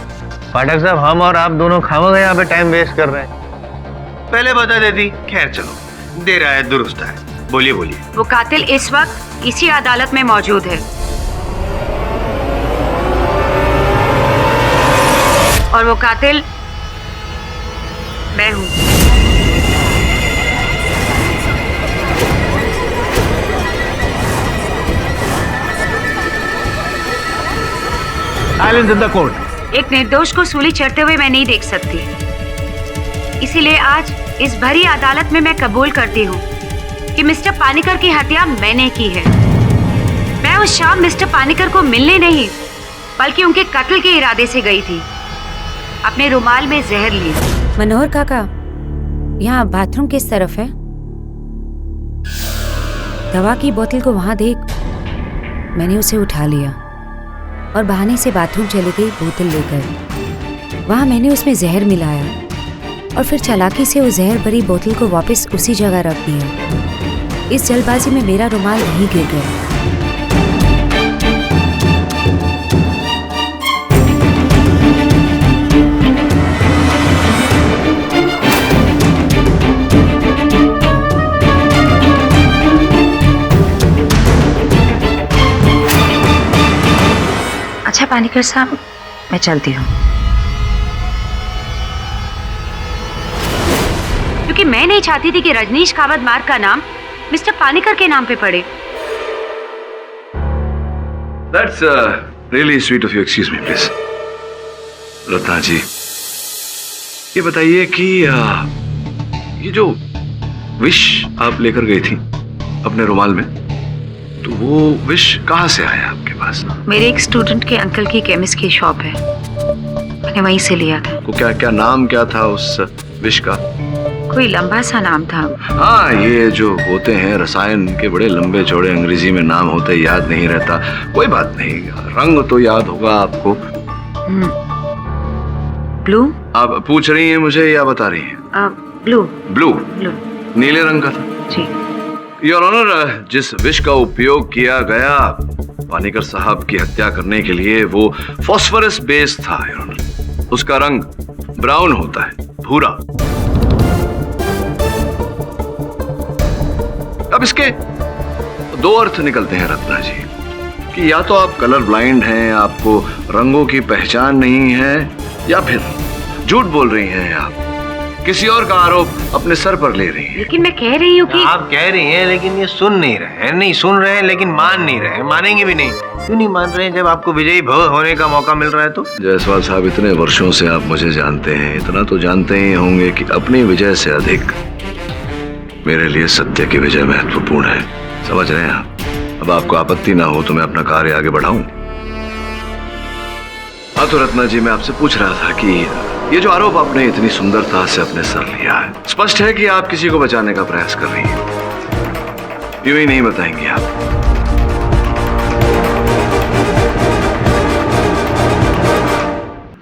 पाठक साहब, हम और आप दोनों खामोगे यहाँ पे टाइम वेस्ट कर रहे हैं। पहले बता देती। खैर चलो, देर आए दुरुस्त है। बोलिए बोलिए। वो कातिल इस वक्त इसी अदालत में मौजूद है और वो कातिल मैं हूँ। Silence in the court. एक निर्दोष को सूली चढ़ते हुए मैं नहीं देख सकती, इसीलिए आज इस भरी अदालत में मैं कबूल करती हूँ कि मिस्टर पानीकर की हत्या मैंने की है। मैं उस शाम मिस्टर पानीकर को मिलने नहीं, बल्कि उनके कत्ल के इरादे से गई थी। अपने रुमाल में जहर लिए। मनोहर काका, यहाँ बाथरूम किस तरफ है? दवा की बोतल को वहां देख। मैंने उसे उठा लिया और बहाने से बाथरूम चली गई बोतल लेकर। वहां मैंने उसमें जहर मिलाया और फिर चालाकी से उस जहर भरी बोतल को वापस उसी जगह रख दिया। इस जल्दबाजी में मेरा रुमाल वहीं गिर गया। अच्छा पानीकर साहब, मैं चलती हूँ, क्योंकि मैं नहीं चाहती थी कि रजनीश कावत मार्ग का नाम मिस्टर पानीकर के नाम पे पड़े। That's really sweet of you. Excuse me, please. Ratna जी, ये बताइए कि ये जो विश आप लेकर गई थी, अपने रुमाल में। तो वो विष कहाँ से आया आपके पास? मेरे एक स्टूडेंट के अंकल की केमिस्ट की शॉप है, मैंने वहीं से लिया था। तो क्या नाम क्या था उस विष का? कोई लंबा सा नाम था। हाँ, ये जो होते हैं रसायन के बड़े लंबे चौड़े अंग्रेजी में नाम होते, याद नहीं रहता। कोई बात नहीं, रंग तो याद होगा आपको। ब्लू। आप पूछ रही हैं मुझे या बता रही हैं? ब्लू। ब्लू। ब्लू नीले रंग का था जी। योर ऑनर, जिस विष का उपयोग किया गया पानीकर साहब की हत्या करने के लिए वो फास्फोरस बेस था योर ऑनर। उसका रंग ब्राउन होता है, भूरा। अब इसके दो अर्थ निकलते हैं रत्ना जी, कि या तो आप कलर ब्लाइंड हैं, आपको रंगों की पहचान नहीं है, या फिर झूठ बोल रही हैं आप, किसी और का आरोप अपने सर पर ले रही हैं। लेकिन मैं कह रही हूँ कि आप कह रही हैं लेकिन ये सुन नहीं रहे हैं, नहीं सुन रहे हैं लेकिन मान नहीं रहे हैं, मानेंगे भी नहीं। क्यों नहीं मान रहे हैं जब आपको विजयी भव होने का मौका मिल रहा है तो? जायसवाल साहब, इतने वर्षों से आप मुझे जानते हैं, इतना तो जानते ही होंगे कि अपनी विजय से अधिक मेरे लिए सत्य की विजय महत्वपूर्ण है। समझ रहे हैं आप? अब आपको आपत्ति ना हो तो मैं अपना कार्य आगे बढ़ाऊं। हाँ तो रत्ना जी, मैं आपसे पूछ रहा था कि ये जो आरोप आपने इतनी सुंदरता से अपने सर लिया है, स्पष्ट है कि आप किसी को बचाने का प्रयास कर रही हैं। यूं ही नहीं बताएंगी आप?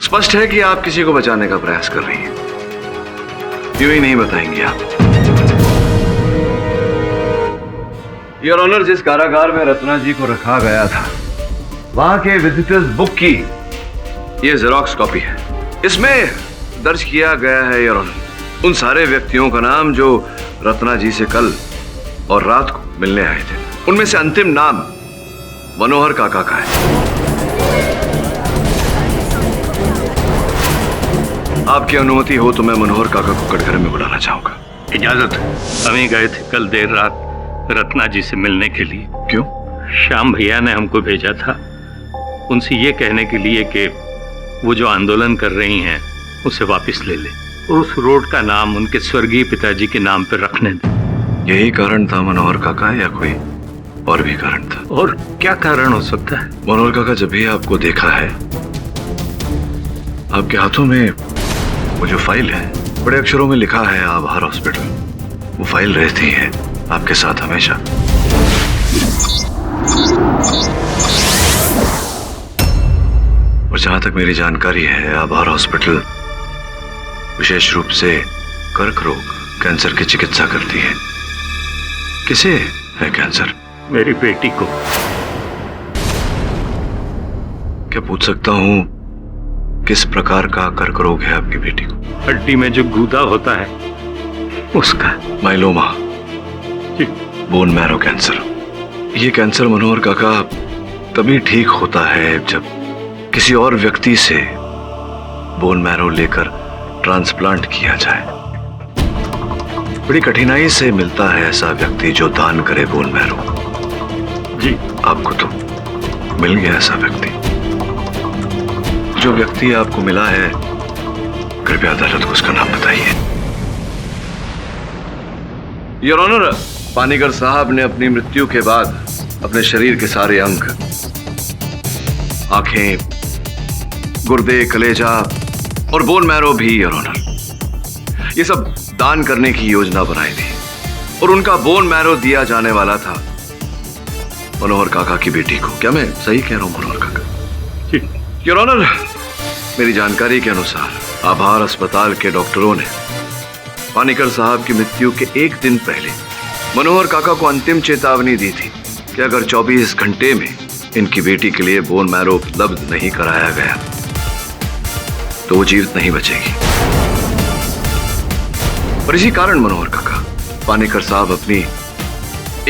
स्पष्ट है कि आप किसी को बचाने का प्रयास कर रही हैं। यूं ही नहीं बताएंगी आप? योर ऑनर, जिस कारागार में रत्ना जी को रखा गया था, वहां के विजिटर्स बुक की ये जेरोक्स कॉपी है। इसमें दर्ज किया गया है योर ऑनर उन सारे व्यक्तियों का नाम जो रत्ना जी से कल और रात को मिलने आए थे। उनमें से अंतिम नाम मनोहर काका का है। आपकी अनुमति हो तो मैं मनोहर काका को कटघरे में बुलाना चाहूंगा। इजाजत। हम ही गए थे कल देर रात रत्ना जी से मिलने के लिए। क्यों? श्याम भैया ने हमको भेजा था उनसे ये कहने के लिए कि वो जो आंदोलन कर रही हैं उसे वापस ले ले और उस रोड का नाम उनके स्वर्गीय पिताजी के नाम पर रखने दे। यही कारण था मनोहर काका, या कोई और भी कारण था? और क्या कारण हो सकता है? मनोहर काका, जब भी आपको देखा है, आपके हाथों में वो जो फाइल है, बड़े अक्षरों में लिखा है आभार हॉस्पिटल, वो फाइल रहती है आपके साथ हमेशा। और जहां तक मेरी जानकारी है, आभार हॉस्पिटल विशेष रूप से कर्क रोग, कैंसर की चिकित्सा करती है। किसे है कैंसर? मेरी बेटी को। क्या पूछ सकता हूं किस प्रकार का कर्क रोग है आपकी बेटी को? हड्डी में जो गूदा होता है उसका। Myeloma, bone marrow cancer. ये कैंसर मनोहर काका तभी ठीक होता है जब किसी और व्यक्ति से बोन मैरो लेकर ट्रांसप्लांट किया जाए। बड़ी कठिनाई से मिलता है ऐसा व्यक्ति जो दान करे बोन मैरो। जी, आपको तो मिल गया ऐसा व्यक्ति। जो व्यक्ति आपको मिला है, कृपया अदालत को उसका नाम बताइए। योर ऑनर, पानीकर साहब ने अपनी मृत्यु के बाद अपने शरीर के सारे अंग, आंखें, गुर्दे, कलेजा और बोन मैरो भी योर ऑनर, ये सब दान करने की योजना बनाई थी और उनका बोन मैरो दिया जाने वाला था मनोहर काका की बेटी को। क्या मैं सही कह रहा हूं मनोहर काका? योर ऑनर, मेरी जानकारी के अनुसार आभार अस्पताल के डॉक्टरों ने पानीकर साहब की मृत्यु के एक दिन पहले मनोहर काका को अंतिम चेतावनी दी थी कि अगर 24 घंटे में इनकी बेटी के लिए बोन मैरो उपलब्ध नहीं कराया गया तो वो जीवित नहीं बचेगी। और इसी कारण मनोहर काका पानीकर साहब अपनी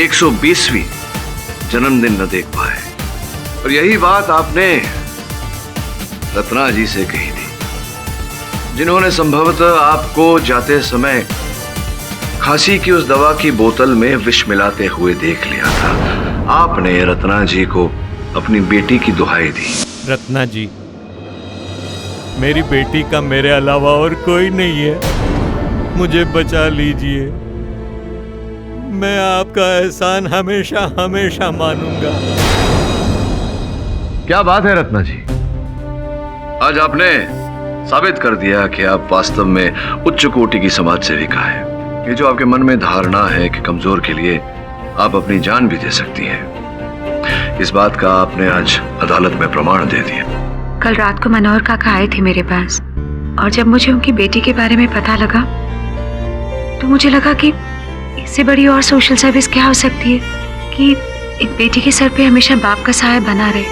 120वीं जन्मदिन न देख पाए। और यही बात आपने रत्ना जी से कही थी, जिन्होंने संभवतः आपको जाते समय खांसी की उस दवा की बोतल में विष मिलाते हुए देख लिया था। आपने रत्ना जी को अपनी बेटी की दुहाई दी। रत्ना जी, मेरी बेटी का मेरे अलावा और कोई नहीं है, मुझे बचा लीजिए। मैं आपका एहसान हमेशा हमेशा मानूंगा। क्या बात है रत्ना जी, आज आपने साबित कर दिया कि आप वास्तव में उच्च कोटि की समाज सेविका है। ये जो आपके मन में धारणा है कि कमजोर के लिए आप अपनी जान भी दे सकती हैं, इस बात का आपने आज अदालत में प्रमाण दे दिया। कल रात को मनोहर काका आए थे मेरे पास, और जब मुझे उनकी बेटी के बारे में पता लगा तो मुझे लगा कि इससे बड़ी और सोशल सर्विस क्या हो सकती है कि एक बेटी के सर पे हमेशा बाप का साया बना रहे।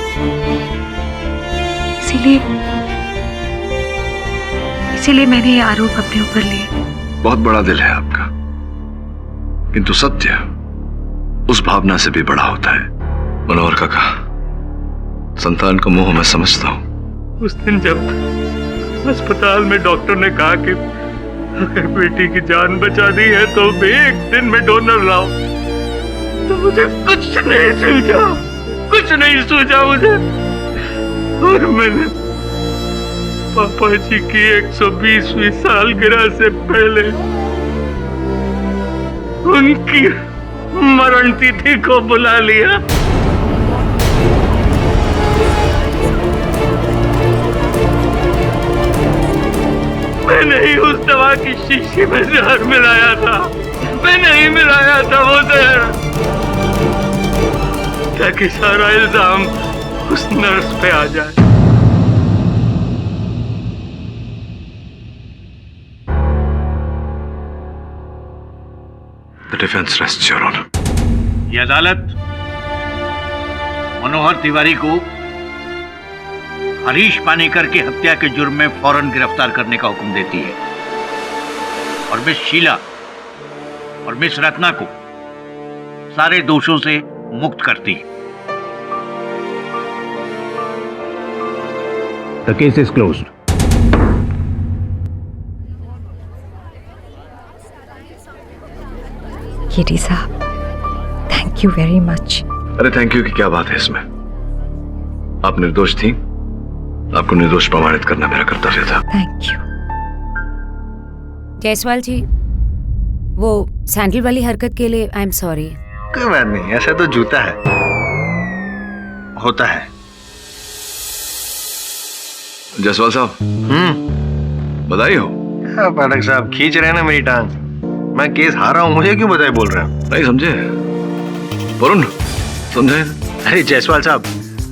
इसीलिए मैंने ये आरोप अपने ऊपर लिया। बहुत बड़ा दिल है आपका, किंतु सत्य उस भावना से भी बड़ा होता है। मनोहर काका, संतान का मोह मैं समझता हूँ। उस दिन जब अस्पताल में डॉक्टर ने कहा कि अगर बेटी की जान बचा दी है तो एक दिन में डोनर लाओ, तो मुझे कुछ नहीं सूझा मुझे। और मैंने पापा जी की 120वीं सालगिरह से पहले उनकी मरण तिथि को बुला लिया। मैंने ही उस दवा की शीशी में जहर मिलाया था, मैंने ही मिलाया था वो जहर, ताकि सारा इल्जाम उस नर्स पे आ जाए। The defense rests, Your Honor. ये अदालत मनोहर तिवारी को हरीश पानीकर की हत्या के जुर्म में फौरन गिरफ्तार करने का हुक्म देती है और मिस शीला और मिस रत्ना को सारे दोषों से मुक्त करती है। The case is closed. KD साहब, थैंक यू वेरी मच। अरे थैंक यू की क्या बात है इसमें? आप निर्दोष थी, आपको निर्दोष प्रमाणित करना मेरा कर्तव्य था। Thank you. जायसवाल जी, वो सैंडल वाली हरकत के लिए आई एम सॉरी। कोई बात नहीं, ऐसा तो जूता है, होता है। जायसवाल साहब, बधाई हो। पाठक साहब खींच रहे हैं ना मेरी टांग, मैं केस हारा हूं, मुझे क्यों बधाई बोल रहे हैं? नहीं समझे वरुण, समझे? अरे जायसवाल साहब,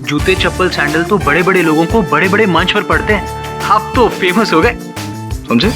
जूते चप्पल सैंडल तो बड़े बड़े लोगों को बड़े बड़े मंच पर पड़ते हैं, आप तो फेमस हो गए, समझे?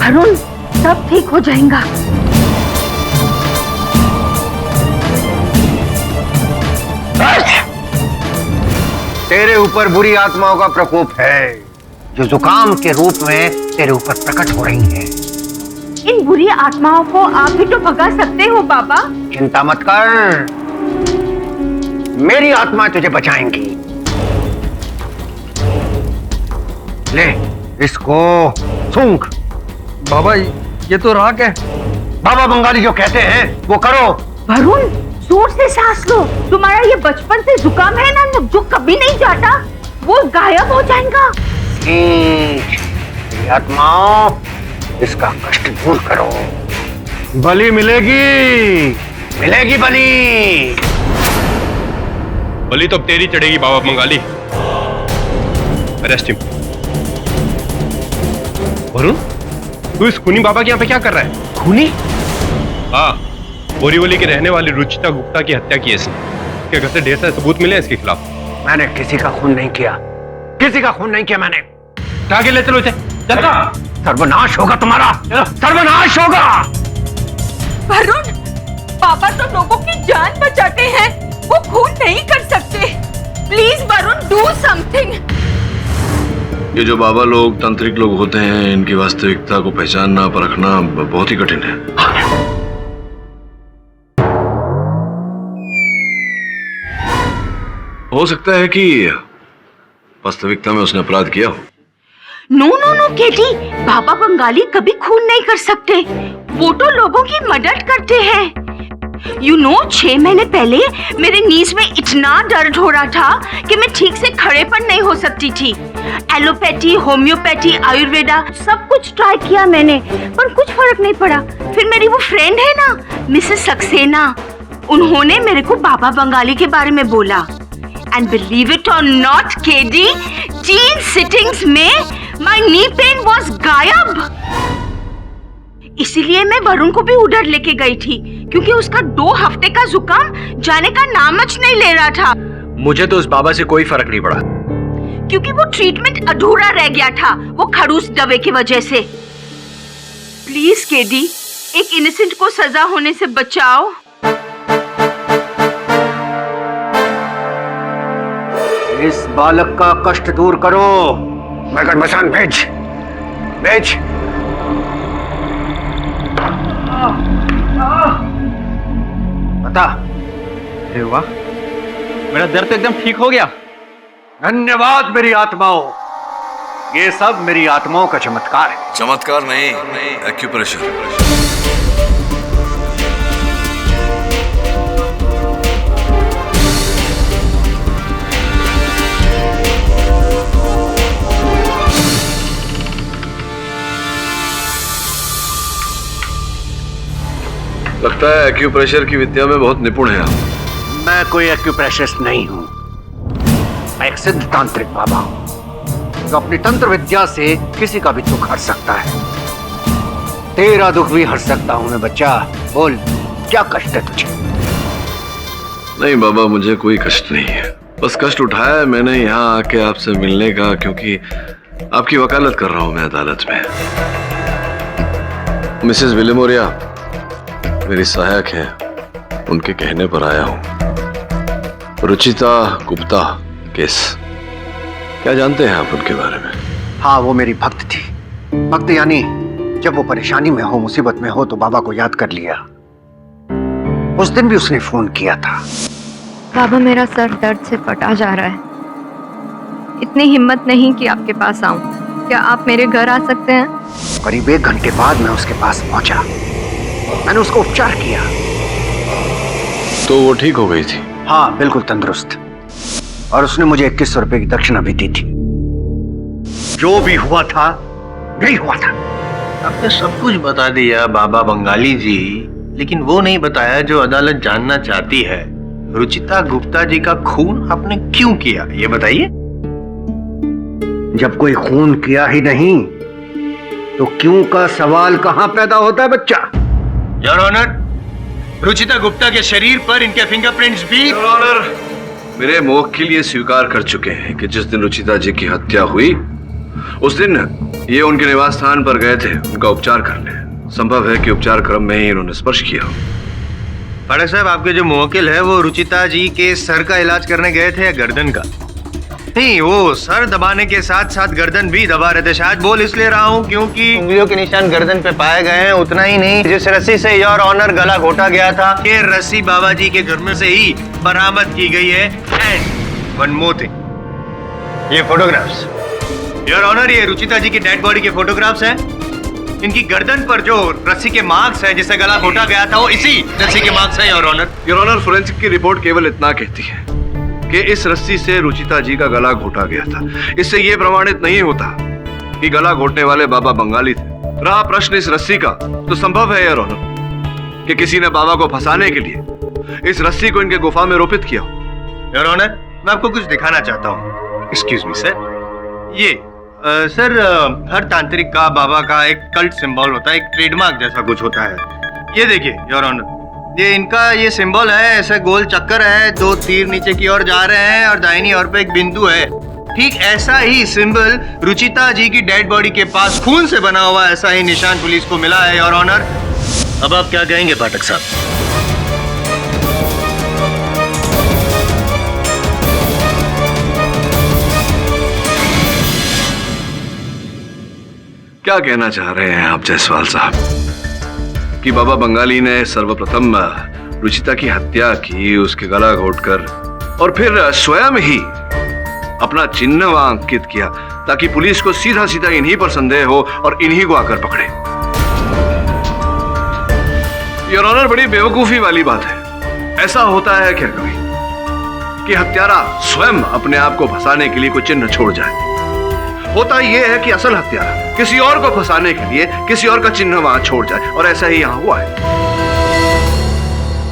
अरुण, सब ठीक हो जाएगा। तेरे ऊपर बुरी आत्माओं का प्रकोप है, जो जुकाम के रूप में तेरे ऊपर प्रकट हो रही हैं। इन बुरी आत्माओं को आप भी तो भगा सकते हो बाबा। चिंता मत कर, मेरी आत्मा तुझे बचाएंगी। ले इसको सूंघ। बाबा ये तो राख है। बाबा बंगाली जो कहते हैं वो करो। वरुण, जोर से सांस लो, तुम्हारा ये बचपन से जुकाम है ना, जो कभी नहीं जाता, वो गायब हो जाएगा। आत्माओं, इसका कष्ट दूर करो। बलि मिलेगी, मिलेगी बलि। बलि तो अब तेरी चढ़ेगी बाबा बंगाली। Arrest him. वरुण, तू इस खूनी बाबा के यहाँ पे क्या कर रहा है? खूनी? हाँ, बोरीवली के रहने वाली रुचिता गुप्ता की हत्या की है इसने। इसके घर से ढेर सारे सबूत मिले इसके खिलाफ। मैंने किसी का खून नहीं किया, किसी का खून नहीं किया मैंने। आगे ले चलो इसे। चलता। सर्वनाश होगा तुम्हारा, सर्वनाश होगा। वरुण, पापा तो लोगों की जान बचाते हैं, वो खून नहीं कर सकते। Please Varun, do something. ये जो बाबा लोग, तांत्रिक लोग होते हैं, इनकी वास्तविकता को पहचानना, परखना बहुत ही कठिन है। हो सकता है कि वास्तविकता में उसने अपराध किया हो। नो नो नो केटी, बाबा बंगाली कभी खून नहीं कर सकते। वो तो लोगों की मदद करते हैं। यू नो, 6 महीने पहले मेरे नीज में इतना दर्द हो रहा था कि मैं ठीक से खड़ेपन नहीं हो सकती थी। एलोपैथी, होम्योपैथी, आयुर्वेदा सब कुछ ट्राई किया मैंने, पर कुछ फर्क नहीं पड़ा। फिर मेरी वो फ्रेंड है ना, मिसेस सक्सेना, उन्होंने मेरे को बाबा बंगाली के बारे में बोला। एंड बिलीव इट और नॉट केडी, 3 सिटिंग्स में माय नी पेन वाज गायब। इसीलिए मैं वरुण को भी उधर लेके गई थी, क्योंकि उसका 2 हफ्ते का जुकाम जाने का नामच नहीं ले रहा था। मुझे तो उस बाबा से कोई फर्क नहीं पड़ा, क्योंकि वो ट्रीटमेंट अधूरा रह गया था, वो खड़ूस दवे की वजह से। प्लीज केडी, एक इनोसेंट को सजा होने से बचाओ। इस बालक का कष्ट दूर करो। मगर मसान भेज, भेज। बता। अरे वाह, मेरा दर्द तो एकदम ठीक हो गया। धन्यवाद मेरी आत्माओं, ये सब मेरी आत्माओं का चमत्कार है। चमत्कार नहीं, एक्यूप्रेशर। लगता है एक्यूप्रेशर की विद्या में बहुत निपुण है आप। मैं कोई एक्यूप्रेशरिस्ट नहीं हूं, मैं एक सिद्ध तांत्रिक बाबा हूं जो अपनी तंत्र विद्या से किसी का भी दुख हर सकता है। तेरा दुख भी हर सकता हूं मैं। बच्चा बोल, क्या कष्ट है तुझे? नहीं बाबा, मुझे कोई कष्ट नहीं है। बस कष्ट उठाया है मैंने यहाँ आके आपसे मिलने का, क्योंकि आपकी वकालत कर रहा हूं मैं अदालत में। मिसेस विलिमोरिया मेरी सहायक है, उनके कहने पर आया हूं। रुचिता गुप्ता केस, क्या जानते हैं आप उनके बारे में? हाँ, वो मेरी भक्त थी। भक्त यानी जब वो परेशानी में हो, मुसीबत में हो, तो बाबा को याद कर लिया। उस दिन भी उसने फोन किया था। बाबा, मेरा सर दर्द से फटा जा रहा है। इतनी हिम्मत नहीं कि आपके पास आऊं। क्या आप मेरे घर आ सकते हैं? करीब 1 घंटे बाद मैं उसके पास पहुंचा। मैंने उसको उपचार किया। तो वो ठीक हो गई थी? हाँ, बिल्कुल तंदुरुस्त। और उसने मुझे 2100 रुपए की दक्षिणा भी दी थी। जो भी हुआ था नहीं हुआ था। आपने सब कुछ बता दिया बाबा बंगाली जी, लेकिन वो नहीं बताया जो अदालत जानना चाहती है। रुचिता गुप्ता जी का खून आपने क्यों किया, ये बताइए। जब कोई खून किया ही नहीं तो क्यों का सवाल कहां पैदा होता है बच्चा? योर ऑनर, रुचिता गुप्ता के शरीर पर इनके फिंगरप्रिंट्स भी। योर ऑनर, मेरे मौके लिए स्वीकार कर चुके हैं कि जिस दिन रुचिता जी की हत्या हुई उस दिन ये उनके निवास स्थान पर गए थे उनका उपचार करने। संभव है कि उपचार क्रम में ही इन्होंने स्पर्श किया। बड़े साहब, आपके जो मुवक्किल है वो रुचिता जी के सर का इलाज करने गए थे या गर्दन का? नहीं, वो सर दबाने के साथ साथ गर्दन भी दबा रहे थे। शायद बोल इसलिए रहा हूँ क्योंकि उंगलियों के निशान गर्दन पे पाए गए हैं। उतना ही नहीं, जिस रस्सी से योर ऑनर गला घोटा गया था, ये रस्सी बाबा जी के घर में से ही बरामद की गई है। एंड वन मोर थिंग, ये फोटोग्राफ्स योर ऑनर, ये रुचिता जी की डेड बॉडी के फोटोग्राफ्स हैं। इनकी गर्दन पर जो रस्सी के मार्क्स हैं जिससे गला घोटा गया था, वो इसी रस्सी के मार्क्स हैं your honour. Your honour, forensic की रिपोर्ट केवल इतना कहती है कि इस रस्सी से रुचिता जी का गला घोटा गया था। इससे यह प्रमाणित नहीं होता कि गला घोटने वाले बाबा बंगाली थे। रहा प्रश्न इस रस्सी का, तो संभव है योर ऑनर कि किसी ने बाबा को फंसाने के लिए इस रस्सी को इनके गुफा में रोपित किया हो। योर ऑनर, मैं आपको कुछ दिखाना चाहता हूँ। Excuse me sir. ये सर हर तांत्रिक का बाबा का एक कल्ट सिंबल होता है, एक ट्रेडमार्क जैसा कुछ होता है। ये देखिए योर ऑनर, ये इनका ये सिंबल है, ऐसे गोल चक्कर है, 2 तीर नीचे की ओर जा रहे हैं और दाहिनी ओर पे एक बिंदु है। ठीक ऐसा ही सिंबल रुचिता जी की डेड बॉडी के पास खून से बना हुआ ऐसा ही निशान पुलिस को मिला है योर ऑनर। अब आप क्या कहेंगे पाठक साहब? क्या कहना चाह रहे हैं आप जायसवाल साहब कि बाबा बंगाली ने सर्वप्रथम रुचिता की हत्या की, उसके गला घोटकर और फिर स्वयं ही अपना चिन्ह वहां अंकित किया ताकि पुलिस को सीधा सीधा इन्हीं पर संदेह हो और इन्हीं को आकर पकड़े। योर ऑनर, बड़ी बेवकूफी वाली बात है। ऐसा होता है क्या कभी कि हत्यारा स्वयं अपने आप को फंसाने के लिए कोई चिन्ह छोड़ जाए? होता यह है कि असल हत्यारा किसी और को फंसाने के लिए किसी और का चिन्ह वहां छोड़ जाए, और ऐसा ही यहां हुआ है।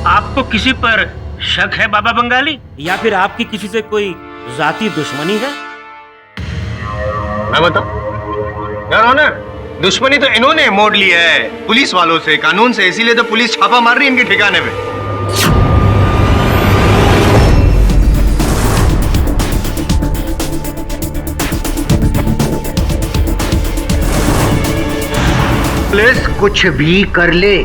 आपको किसी पर शक है बाबा बंगाली, या फिर आपकी किसी से कोई जाती दुश्मनी है? मैं बताऊं योर ऑनर, दुश्मनी तो इन्होंने मोड़ लिया है पुलिस वालों से, कानून से, इसीलिए तो पुलिस छापा मार रही है इनके ठिकाने पे। पुलिस कुछ भी कर ले,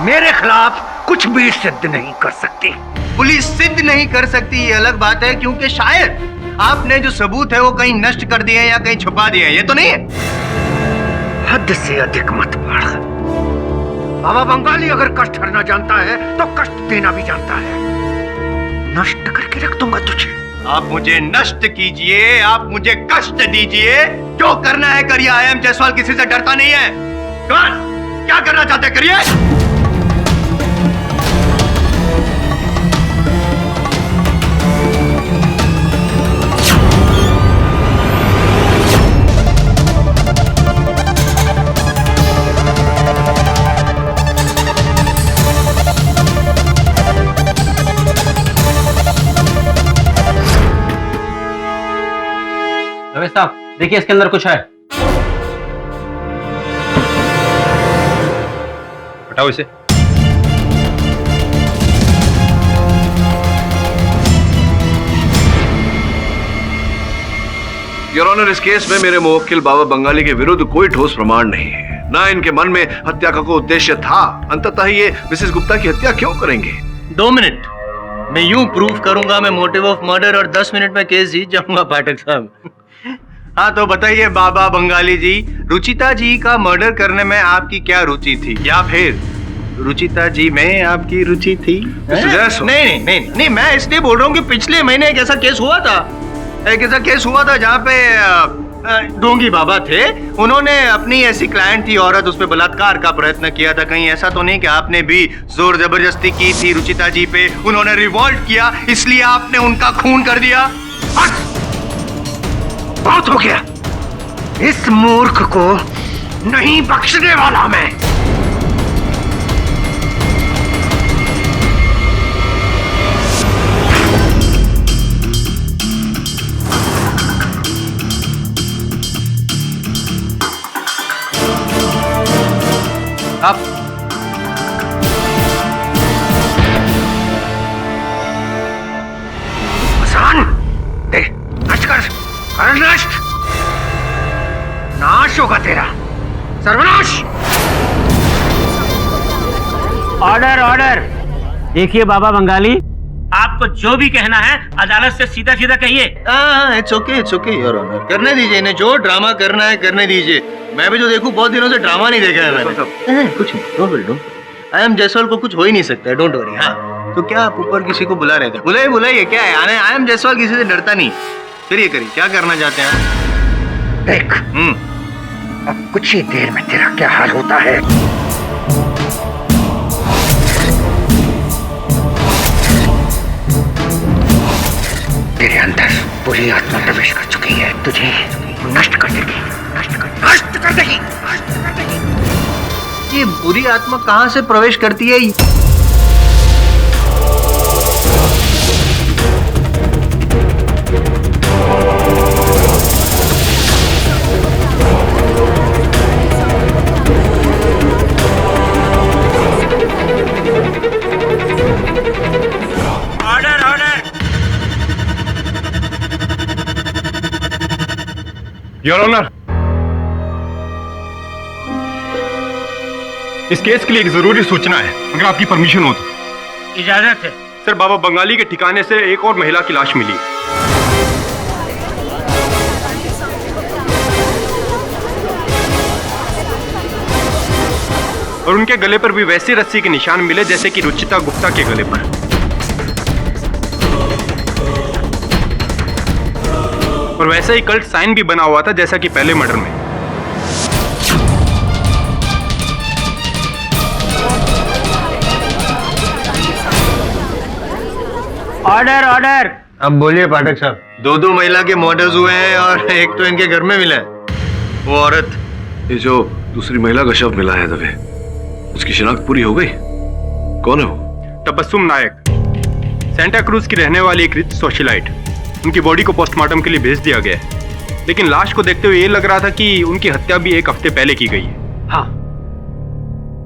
मेरे खिलाफ कुछ भी सिद्ध नहीं कर सकती। पुलिस सिद्ध नहीं कर सकती ये अलग बात है, क्योंकि शायद आपने जो सबूत है वो कहीं नष्ट कर दिए या कहीं छुपा दिए, ये तो नहीं है। हद से अधिक मत बढ़। बाबा बंगाली अगर कष्ट हरना जानता है तो कष्ट देना भी जानता है। नष्ट करके रख दूंगा तुझे। आप मुझे नष्ट कीजिए, आप मुझे कष्ट दीजिए, जो करना है करिए। आई एम जायसवाल किसी से डरता नहीं है। कौन क्या करना चाहते करिए। रमेश साहब देखिए, इसके अंदर कुछ है। हटाओ इसे। योर ऑनर, इस केस में मेरे मुवक्किल बाबा बंगाली के विरुद्ध कोई ठोस प्रमाण नहीं है। ना इनके मन में हत्या का कोई उद्देश्य था। अंततः ये मिसेस गुप्ता की हत्या क्यों करेंगे? 2 मिनट मैं यूं प्रूफ करूंगा मैं मोटिव ऑफ मर्डर, और 10 मिनट में केस जीत जाऊंगा पाठक साहब। हाँ तो बताइए बाबा बंगाली जी, रुचिता जी का मर्डर करने में आपकी क्या रुचि थी, या फिर रुचिता जी में आपकी रुचि थी? नहीं, मैं इसलिए बोल रहा हूँ कि पिछले महीने एक ऐसा केस हुआ था, जहाँ पे ढोंगी बाबा थे। उन्होंने अपनी ऐसी क्लाइंट थी औरत, उस पे बलात्कार का प्रयत्न किया था। कहीं ऐसा तो नहीं कि आपने भी जोर जबरदस्ती की थी रुचिता जी पे? उन्होंने रिवॉल्ट किया, इसलिए आपने उनका खून कर दिया। बहुत हो गया, इस मूर्ख को नहीं बख्शने वाला मैं। आप आसान दे, नष्ट कर नष्ट। नाश होगा तेरा, सर्वनाश। ऑर्डर। देखिए बाबा बंगाली, आपको जो भी कहना है अदालत से सीधा सीधा कहिए। इट्स ओके योर ऑनर, करने दीजिए इन्हें, जो ड्रामा करना है करने दीजिए। मैं भी जो देखूं, बहुत दिनों से ड्रामा नहीं देखा है मैंने। कुछ नहीं, don't worry. I am Jaiswal को कुछ हो ही नहीं सकता है, डोंट वरी। हाँ तो क्या आप ऊपर किसी को बुला रहे थे? बुलाइए, क्या है? आई एम जायसवाल किसी से डरता नहीं। करिए, क्या करना चाहते हैं? देख, अब कुछ ही देर में तेरा क्या हाल होता है। तेरे अंदर बुरी आत्मा प्रवेश कर चुकी है, तुझे नष्ट कर देगी। ये बुरी आत्मा कहाँ से प्रवेश करती है? Order order. योर ऑनर, इस केस के लिए एक जरूरी सूचना है, अगर आपकी परमिशन हो तो। इजाजत है। सर, बाबा बंगाली के ठिकाने से एक और महिला की लाश मिली। और उनके गले पर भी वैसी रस्सी के निशान मिले जैसे कि रुचिता गुप्ता के गले पर। और वैसा ही कल्ट साइन भी बना हुआ था जैसा कि पहले मर्डर में। Order order. अब बोलिए पाठक साहब। दो महिला के मर्डर्स हुए हैं और एक तो इनके घर में मिला है। वो औरत, ये जो दूसरी महिला का शव मिला है दबे, उसकी शिनाख्त पूरी हो गई? कौन है वो? तबस्सुम नायक, सेंटा क्रूज की रहने वाली एक रिच सोशलाइट। उनकी बॉडी को पोस्टमार्टम के लिए भेज दिया गया है, लेकिन लाश को देखते हुए ये लग रहा था कि उनकी हत्या भी एक हफ्ते पहले की गई है। हाँ,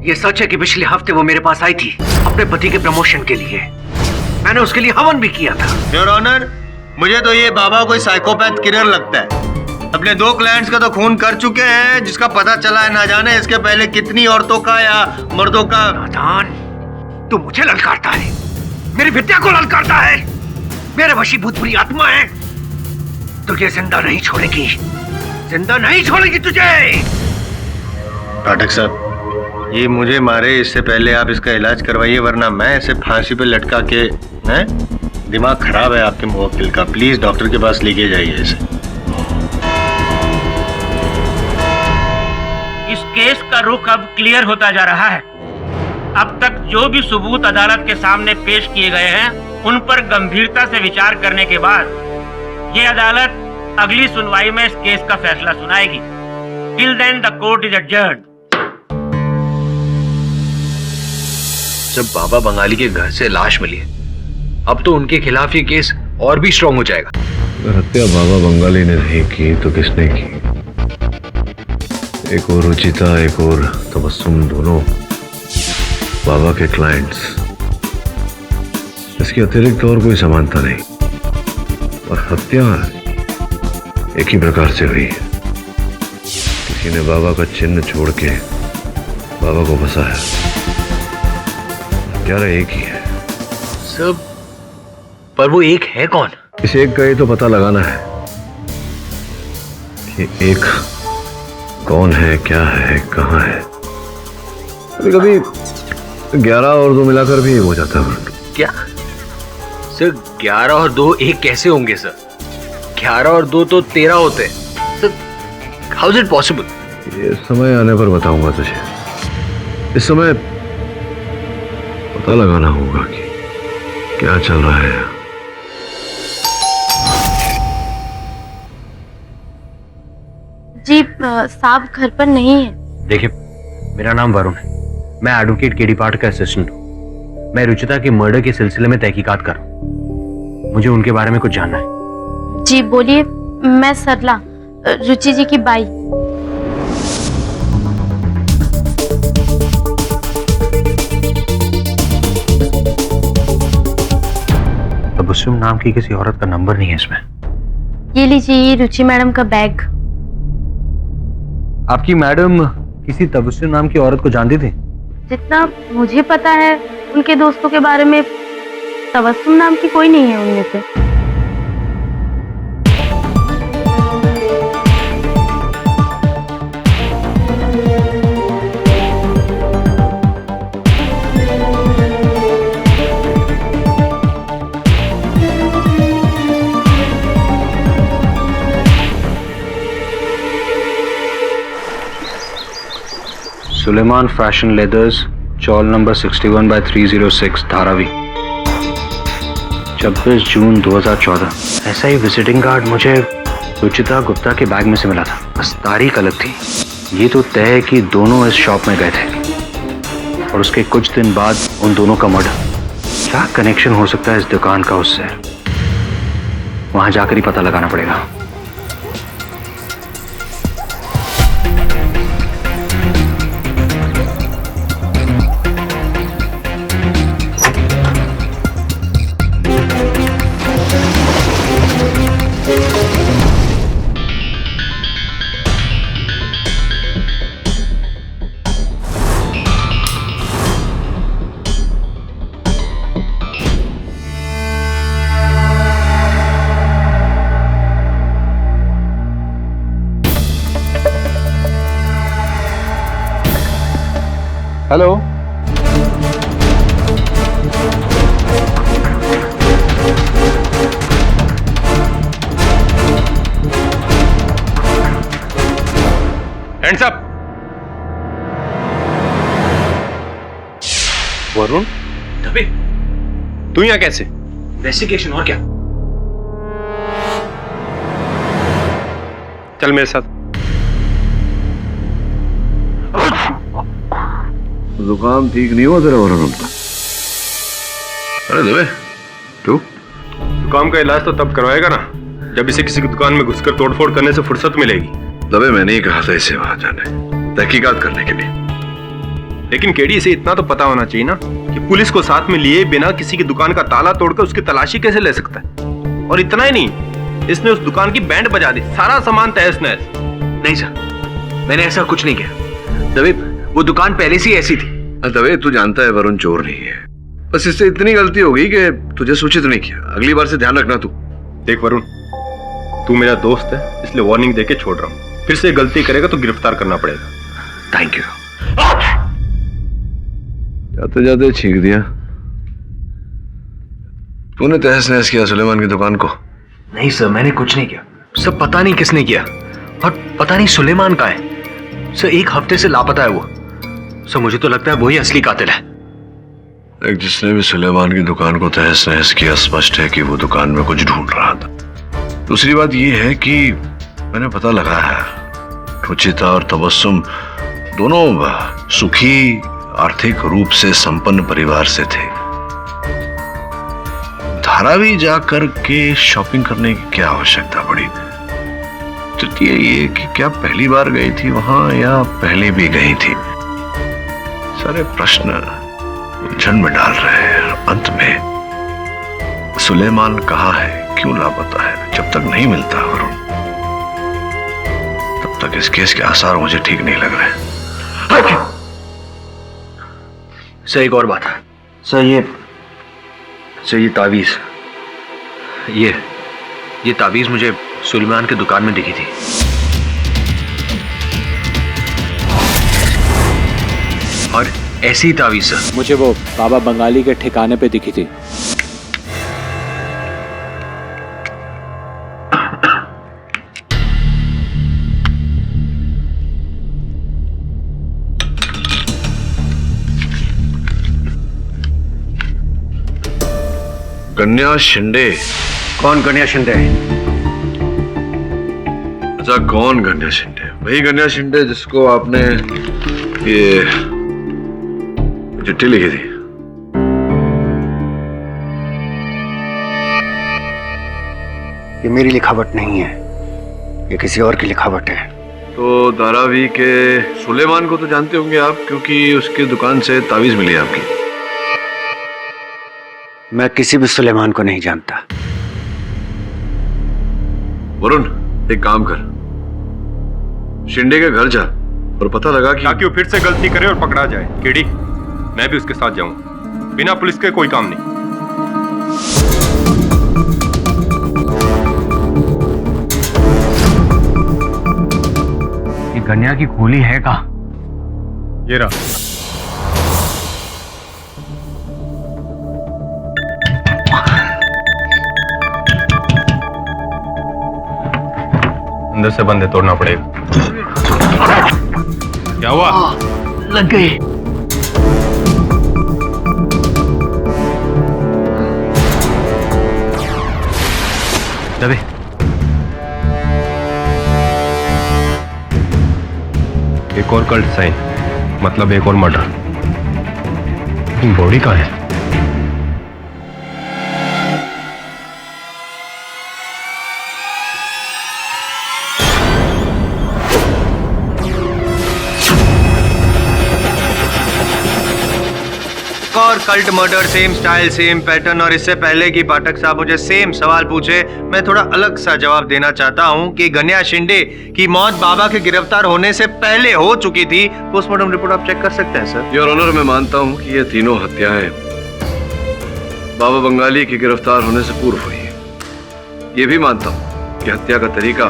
ये सच है कि पिछले हफ्ते वो मेरे पास आई थी अपने पति के प्रमोशन के लिए। मैंने उसके लिए हवन भी किया था। योर ऑनर, मुझे तो ये बाबा कोई साइकोपैथ किलर लगता है। अपने 2 क्लाइंट्स का तो खून कर चुके हैं, जिसका पता चला है ना जाने इसके पहले कितनी औरतों का या मर्दों का। नादान, तू मुझे ललकारता है, मेरी विद्या को ललकारता है, मेरे वशीभूत बुरी आत्मा है। तुझे जिंदा नहीं छोड़ेगी, जिंदा नहीं छोड़ेगी तुझे। पाठक साहब, ये मुझे मारे इससे पहले आप इसका इलाज करवाइए, वरना मैं इसे फांसी पे लटका के। हैं? दिमाग खराब है आपके मुवक्किल का, प्लीज डॉक्टर के पास लेके जाइए इसे। इस केस का रुख अब क्लियर होता जा रहा है। अब तक जो भी सबूत अदालत के सामने पेश किए गए हैं, उन पर गंभीरता से विचार करने के बाद ये अदालत अगली सुनवाई में इस केस का फैसला सुनाएगी। Till then the court is adjourned. जब बाबा बंगाली के घर से लाश मिली है, अब तो उनके खिलाफ ये केस और भी स्ट्रॉन्ग हो जाएगा। अगर हत्या बाबा बंगाली ने नहीं की तो किसने की? एक और रुचिता, एक और तबस्सुम, दोनों बाबा के क्लाइंट्स। इसके अतिरिक्त और कोई समानता नहीं। और हत्या एक ही प्रकार से हुई है। किसी ने बाबा का चिन्ह छोड़ के बाबा को फंसाया। हत्यारा एक ही है। सब, पर वो एक है कौन? इस एक का ही तो पता लगाना है कि एक कौन है, क्या है, कहाँ है। कभी कभी 11 और 2 मिलाकर भी हो जाता है। क्या सर, 11 और 2 एक कैसे होंगे सर? 11 और 2 तो 13 होते हैं sir. How is it possible? ये समय आने पर बताऊंगा तुझे। इस समय पता लगाना होगा कि क्या चल रहा है। जी साहब घर पर नहीं है। देखिए, मेरा नाम वरुण है, मैं एडवोकेट केडी पाठ का असिस्टेंट हूँ। मैं रुचिता के मर्डर के सिलसिले में तहकीकात कर रहा हूँ। मुझे उनके बारे में कुछ जानना है। जी बोलिए। मैं सरला, रुचि जी की बाई। तबस्सुम नाम की किसी औरत का नंबर नहीं है इसमें। ये लीजिए, ये रुचि मैडम का बैग। आपकी मैडम किसी तबस्सुम नाम की औरत को जानती थी? जितना मुझे पता है उनके दोस्तों के बारे में, तबस्सुम नाम की कोई नहीं है उनमें से। सुलेमान फैशन लेदर्स, चौल नंबर 61/306, धारावी, 26 जून 2014। ऐसा ही विजिटिंग कार्ड मुझे रुचिता गुप्ता के बैग में से मिला था, बस तारीख अलग थी। ये तो तय है कि दोनों इस शॉप में गए थे। और उसके कुछ दिन बाद उन दोनों का मर्डर। क्या कनेक्शन हो सकता है इस दुकान का उससे? वहां जाकर ही पता लगाना पड़ेगा। हेलो। Hands up. वरुण, दबे, तू यहाँ कैसे? इन्वेस्टिगेशन और क्या? चल मेरे साथ। जुकाम ठीक नहीं हुआ तेरा वरुण उनका? अरे दबे तू जुकाम का इलाज तो तब करवाएगा ना जब इसे किसी की दुकान में घुसकर तोड़फोड़ करने से फुर्सत मिलेगी। दबे मैंने ही कहा था इसे वहां जाने, तहकीकात करने के लिए। लेकिन केडी, इसे इतना तो पता होना चाहिए ना कि पुलिस को साथ में लिए बिना किसी की दुकान का ताला तोड़कर उसकी तलाशी कैसे ले सकता है। और इतना ही नहीं, इसने उस दुकान की बैंड बजा दी, सारा सामान तहस नहस। नहीं सर, मैंने ऐसा कुछ नहीं किया। दबे, वो दुकान पहले से ही ऐसी थी। दबे तू जानता है वरुण चोर नहीं है, बस इससे इतनी गलती हो गई कि तुझे सूचित नहीं किया। अगली बार से ध्यान रखना तू। देख वरुण, तू मेरा दोस्त है, इसलिए वार्निंग देके छोड़ रहा हूँ। फिर से गलती करेगा तो गिरफ्तार करना पड़ेगा। Thank you. जाते जाते छींक दिया। तूने तहस नहस किया सुलेमान की दुकान को? नहीं सर, मैंने कुछ नहीं किया। सब पता नहीं किसने किया, और पता नहीं सुलेमान कहाँ है। सर, 1 हफ्ते से लापता है वो। सर, मुझे तो लगता है वही असली कातिल है। एक जिसने भी सुलेमान की दुकान को तहस नहस किया, स्पष्ट है कि वो दुकान में कुछ ढूंढ रहा था। दूसरी बात यह है कि मैंने पता लगाया है, रुचिता और तबस्सुम दोनों सुखी, आर्थिक रूप से संपन्न परिवार से थे। धारावी जाकर के शॉपिंग करने की क्या आवश्यकता पड़ी? तृतीय ये कि क्या पहली बार गई थी वहां या पहले भी गई थी? सारे प्रश्न उलझन में डाल रहे हैं। अंत में सुलेमान कहाँ है, क्यों लापता है, जब तक नहीं मिलता वरुण, तब तक इस केस के आसार मुझे ठीक नहीं लग रहे। सर, एक और बात है। सर, ये तावीज, ये तावीज मुझे सुलेमान की दुकान में दिखी थी। और ऐसी तावीज सर मुझे वो बाबा बंगाली के ठिकाने पे दिखी थी। गन्या शिंदे? कौन गन्या शिंदे? अच्छा, कौन गन्या शिंदे? वही गन्या शिंदे जिसको आपने ये चिट्ठी लिखी थी। ये मेरी लिखावट नहीं है, ये किसी और की लिखावट है। तो धारावी के सुलेमान को तो जानते होंगे आप, क्योंकि उसकी दुकान से तावीज मिली आपकी। मैं किसी भी सुलेमान को नहीं जानता। वरुण, एक काम कर, शिंदे के घर जा और पता लगा कि ताकि वो फिर से गलती करे और पकड़ा जाए। केडी, मैं भी उसके साथ जाऊंगा। बिना पुलिस के कोई काम नहीं। ये गन्या की खोली है कहाँ? ये रहा। अंदर से बंद है, तोड़ना पड़ेगा। क्या हुआ? लग गई। दबे, एक और कल्ट साइन, मतलब एक और मर्डर। लेकिन बॉडी कहाँ है? और cult murder, same style, same pattern. और इससे पहले कि पाठक साहब मुझे सेम सवाल पूछे, मैं थोड़ा अलग सा जवाब देना चाहता हूं कि गन्या शिंदे की मौत बाबा के गिरफ्तार होने से पहले हो चुकी थी। पोस्टमार्टम रिपोर्ट आप चेक कर सकते हैं सर। योर ऑनर, मैं मानता हूं कि ये तीनों हत्याएं बाबा बंगाली के गिरफ्तार होने से पूर्व हुई है। ये भी मानता हूं कि हत्या का तरीका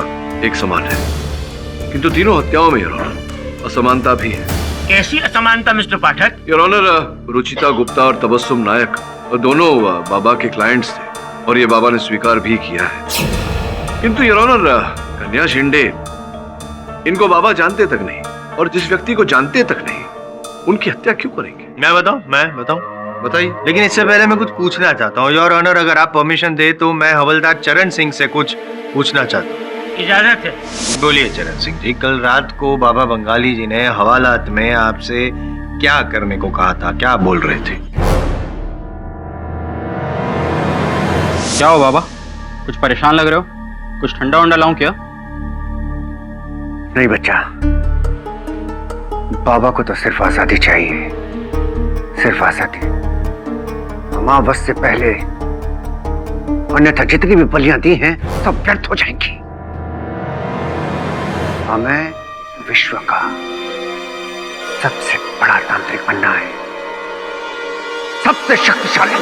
एक समान है, किंतु तीनों हत्याओं में योर ऑनर असमानता भी है। कैसी असमानता mister Pathak? Your honour, Ruchita Gupta और तबस्सुम नायक दोनों बाबा के क्लाइंट्स थे और ये बाबा ने स्वीकार भी किया है। किंतु योर ऑनर, गन्या शिंदे, इनको बाबा जानते तक नहीं, और जिस व्यक्ति को जानते तक नहीं उनकी हत्या क्यों करेंगे? मैं बताऊं? बताइए। लेकिन इससे पहले मैं कुछ पूछना चाहता हूँ योर ऑनर, अगर आप परमिशन दे तो मैं हवलदार चरण सिंह से कुछ पूछना चाहता हूँ। इजाजत है। बोलिए चरण सिंह जी, कल रात को बाबा बंगाली जी ने हवालात में आपसे क्या करने को कहा था, क्या बोल रहे थे? क्या हो बाबा, कुछ परेशान लग रहे हो? कुछ ठंडा वंडा लाऊं क्या? नहीं बच्चा, बाबा को तो सिर्फ आजादी चाहिए, सिर्फ आजादी। अमावस से पहले, अन्यथा जितनी भी बलियां दी हैं सब व्यर्थ हो जाएंगी। हमें विश्व का सबसे बड़ा तांत्रिक बनना है, सबसे शक्तिशाली।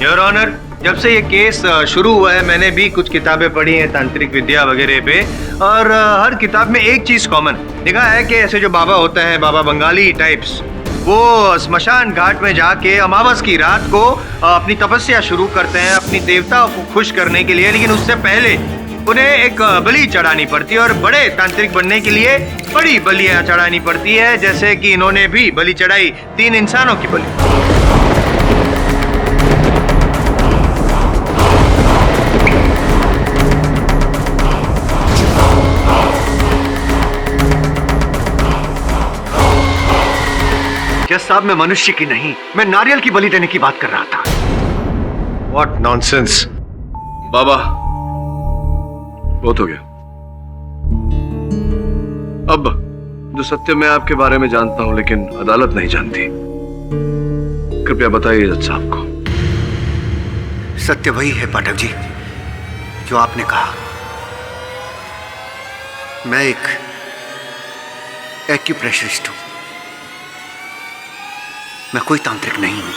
योर ऑनर, जब से ये केस शुरू हुआ है मैंने भी कुछ किताबें पढ़ी हैं तांत्रिक विद्या वगैरह पे, और हर किताब में एक चीज कॉमन देखा है कि ऐसे जो बाबा होते हैं, बाबा बंगाली टाइप्स, वो स्मशान घाट में जाके अमावस की रात को अपनी तपस्या शुरू करते हैं अपनी देवताओं को खुश करने के लिए। लेकिन उससे पहले उन्हें एक बलि चढ़ानी पड़ती है, और बड़े तांत्रिक बनने के लिए बड़ी बलियां चढ़ानी पड़ती है, जैसे कि इन्होंने भी बलि चढ़ाई 3 इंसानों की बलि। जज साहब, मैं मनुष्य की नहीं, मैं नारियल की बलि देने की बात कर रहा था। What nonsense! बाबा, बहुत हो गया। अब जो सत्य मैं आपके बारे में जानता हूं लेकिन अदालत नहीं जानती, कृपया बताइए जज साहब को। सत्य वही है पाठक जी जो आपने कहा। मैं एक एक्यूप्रेशरिस्ट हूं, मैं कोई तांत्रिक नहीं हूं।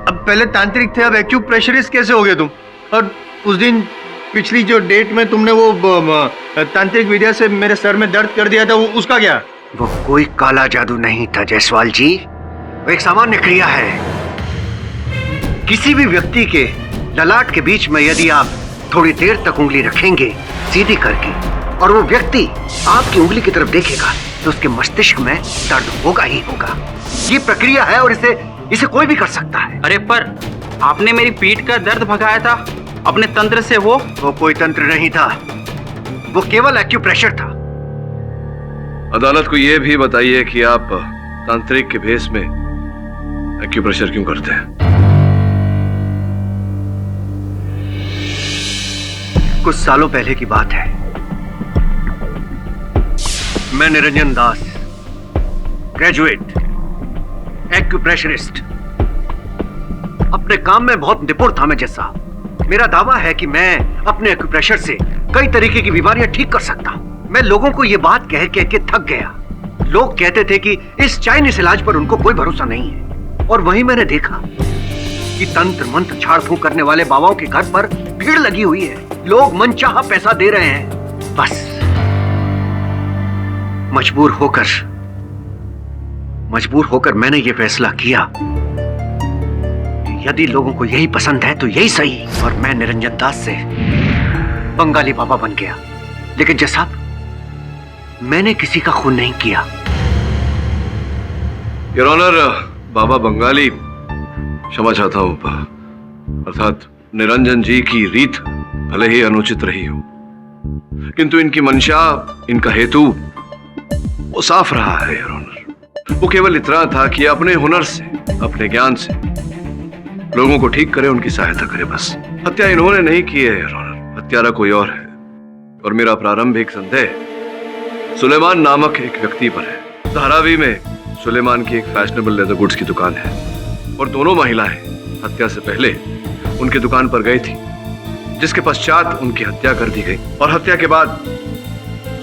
अब पहले तांत्रिक थे, अब एक्यूप्रेशरिस्ट कैसे हो गए तुम? और उस दिन पिछली जो डेट में तुमने वो तांत्रिक विद्या से मेरे सर में दर्द कर दिया था, उसका क्या? वो कोई काला जादू नहीं था जायसवाल जी, वो एक सामान्य क्रिया है। किसी भी व्यक्ति के ललाट के बीच में यदि आप थोड़ी देर तक उंगली रखेंगे सीधी करके, और वो व्यक्ति आपकी उंगली की तरफ देखेगा, तो उसके मस्तिष्क में दर्द होगा ही होगा। ये प्रक्रिया है और इसे कोई भी कर सकता है। अरे पर आपने मेरी पीठ का दर्द भगाया था अपने तंत्र से। वो कोई तंत्र नहीं था, वो केवल एक्यूप्रेशर था। अदालत को यह भी बताइए कि आप तांत्रिक के भेष में एक्यूप्रेशर क्यों करते हैं? कुछ सालों पहले की बात है। मैं निरंजन दास, ग्रेजुएट एक्यूप्रेशरिस्ट, अपने काम में बहुत निपुण था मैं जैसा। मेरा दावा है कि मैं अपने एक्यूप्रेशर से कई तरीके की बीमारियां ठीक कर सकता हूं। मैं लोगों को यह बात कह के थक गया। लोग कहते थे कि इस चाइनीज इलाज पर उनको कोई भरोसा नहीं है, और वहीं मैंने देखा कि तंत्र मंत्र झाड़ फूंक करने वाले बाबाओं के घर पर भीड़ लगी हुई है। लोग मनचाहा पैसा दे रहे हैं। बस मजबूर होकर मैंने यह फैसला किया कि यदि लोगों को यही पसंद है तो यही सही, और मैं निरंजन दास से बंगाली बाबा बन गया। लेकिन जज साहब, मैंने किसी का खून नहीं किया। योर ऑनर, बाबा बंगाली, क्षमा चाहता हूं, अर्थात निरंजन जी की रीत भले ही अनुचित रही हो, किंतु इनकी मंशा, इनका हेतु वो साफ रहा है योर ऑनर। वो केवल इतना था कि अपने हुनर से, अपने ज्ञान से लोगों को ठीक करे, उनकी सहायता करे, बस। हत्या इन्होंने नहीं की है योर ऑनर, हत्यारा कोई और है। और मेरा प्रारंभिक संदेह सुलेमान नामक एक व्यक्ति पर है। धारावी में सुलेमान की एक फैशनेबल लेदर गुड्स की दुकान है और दोनों महिलाएं हत्या से पहले उनकी दुकान पर गई थी, जिसके पश्चात उनकी हत्या कर दी गई और हत्या के बाद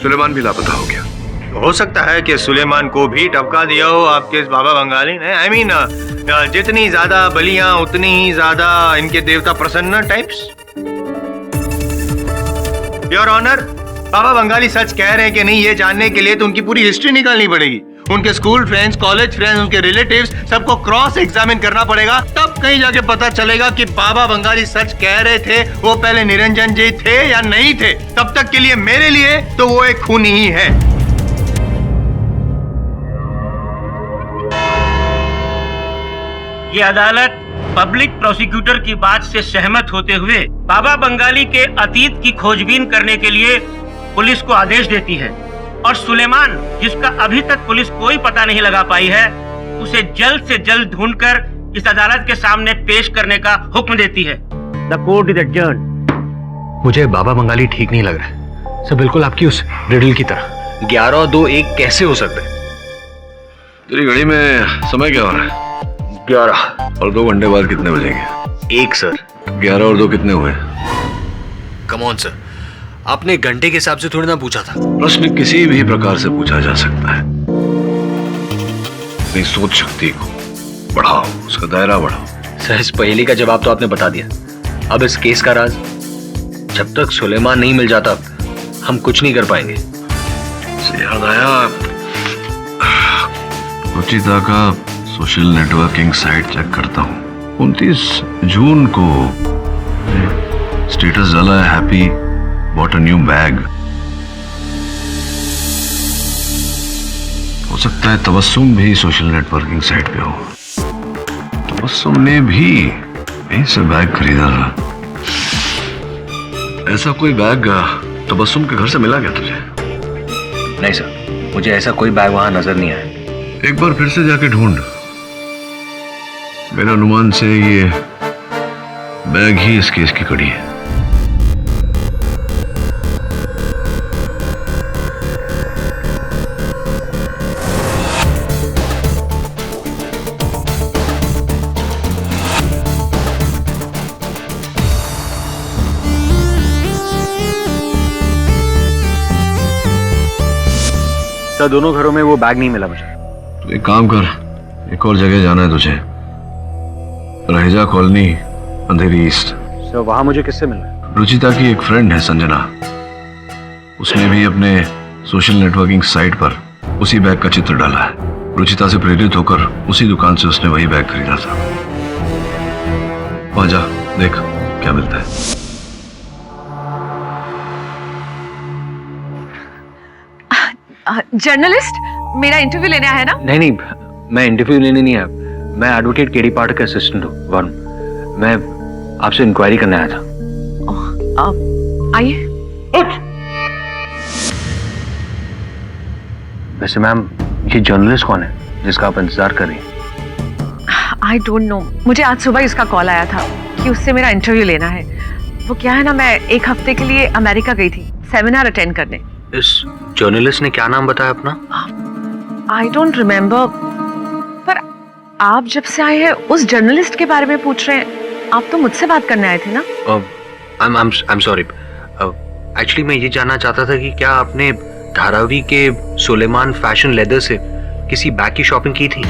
सुलेमान भी लापता हो गया। हो सकता है कि सुलेमान को भी टपका दिया हो आपके इस बाबा बंगाली ने। I mean, जितनी ज्यादा बलियां उतनी ही ज्यादा इनके देवता प्रसन्न टाइप्स। योर ऑनर, बाबा बंगाली सच कह रहे हैं कि नहीं, ये जानने के लिए तो उनकी पूरी हिस्ट्री निकालनी पड़ेगी। उनके स्कूल फ्रेंड्स, कॉलेज फ्रेंड्स, उनके रिलेटिव्स सबको क्रॉस एग्जामिन करना पड़ेगा, तब कहीं जाके पता चलेगा कि बाबा बंगाली सच कह रहे थे, वो पहले निरंजन जी थे या नहीं थे। तब तक के लिए मेरे लिए तो वो एक खूनी ही है। ये अदालत पब्लिक प्रोसिक्यूटर की बात से सहमत होते हुए बाबा बंगाली के अतीत की खोजबीन करने के लिए पुलिस को आदेश देती है और सुलेमान, जिसका अभी तक पुलिस कोई पता नहीं लगा पाई है, उसे जल्द से जल्द ढूंढकर इस अदालत के सामने पेश करने का हुक्म देती है। The court is adjourned. मुझे बाबा बंगाली ठीक नहीं लग रहा है सर, बिल्कुल आपकी उस रिडल की तरह। 11 और 2 1 कैसे हो सकता है? तेरी घड़ी में समय क्या हो रहा है? 11 और 2 घंटे बाद कितने बजेंगे? 1 सर। 11 और 2 कितने हुए? कम ऑन सर, आपने घंटे के हिसाब से थोड़ी ना पूछा था। प्रश्न किसी भी प्रकार से पूछा जा सकता है। अपनी सोच शक्ति को बढ़ाओ, उसका दायरा बढ़ाओ। सर, इस पहेली का जवाब तो आपने बता दिया। अब इस केस का राज, जब तक सुलेमान नहीं मिल जाता हम कुछ नहीं कर पाएंगे। याद आया, रुचिता का सोशल नेटवर्किंग साइट चेक करता हूँ। 29 जून को स्टेटस डाला है, happy bought a new bag. हो सकता है तबस्सुम भी सोशल नेटवर्किंग साइट पे हो। तबस्सुम ने भी यहीं से बैग खरीदा था। ऐसा कोई बैग तबस्सुम के घर से मिला क्या तुझे? नहीं सर, मुझे ऐसा कोई बैग वहां नजर नहीं आया। एक बार फिर से जाके ढूंढ। मेरे अनुमान से ये बैग ही इस केस की कड़ी है। सर, दोनों घरों में वो बैग नहीं मिला मुझे। तो एक काम कर, एक और जगह जाना है तुझे, रहेजा कॉलोनी, अंधेरी ईस्ट। सर, वहां मुझे किससे मिलना? रुचिता की एक फ्रेंड है संजना, उसने भी अपने सोशल नेटवर्किंग साइट पर उसी बैग का चित्र डाला है। रुचिता से प्रेरित होकर उसी दुकान से उसने वही बैग खरीदा था। वहां जा, देख क्या मिलता है। जर्नलिस्ट, मेरा इंटरव्यू लेने आया है ना? नहीं, मैं इंटरव्यू लेने नहीं आया। मैं एडवोकेट केडी पाठक का असिस्टेंट हूँ वरुण। मैं आपसे इंक्वायरी करने आया था। आइए। वैसे मैम, ये जर्नलिस्ट कौन है जिसका आप इंतजार कर रही हैं? आई डोंट नो, मुझे आज सुबह इसका कॉल आया था कि उससे मेरा इंटरव्यू लेना है। वो क्या है ना, मैं एक हफ्ते के लिए अमेरिका गई थी सेमिनार अटेंड करने। इस जर्नलिस्ट ने क्या नाम बताया अपना? आई डोंट रिमेम्बर, पर आप जब से आए हैं उस जर्नलिस्ट के बारे में पूछ रहे हैं। आप तो मुझसे बात करने आए थे ना? I'm sorry. एक्चुअली मैं ये जानना चाहता था कि क्या आपने धारावी के सुलेमान फैशन लेदर से किसी बैग की शॉपिंग की थी?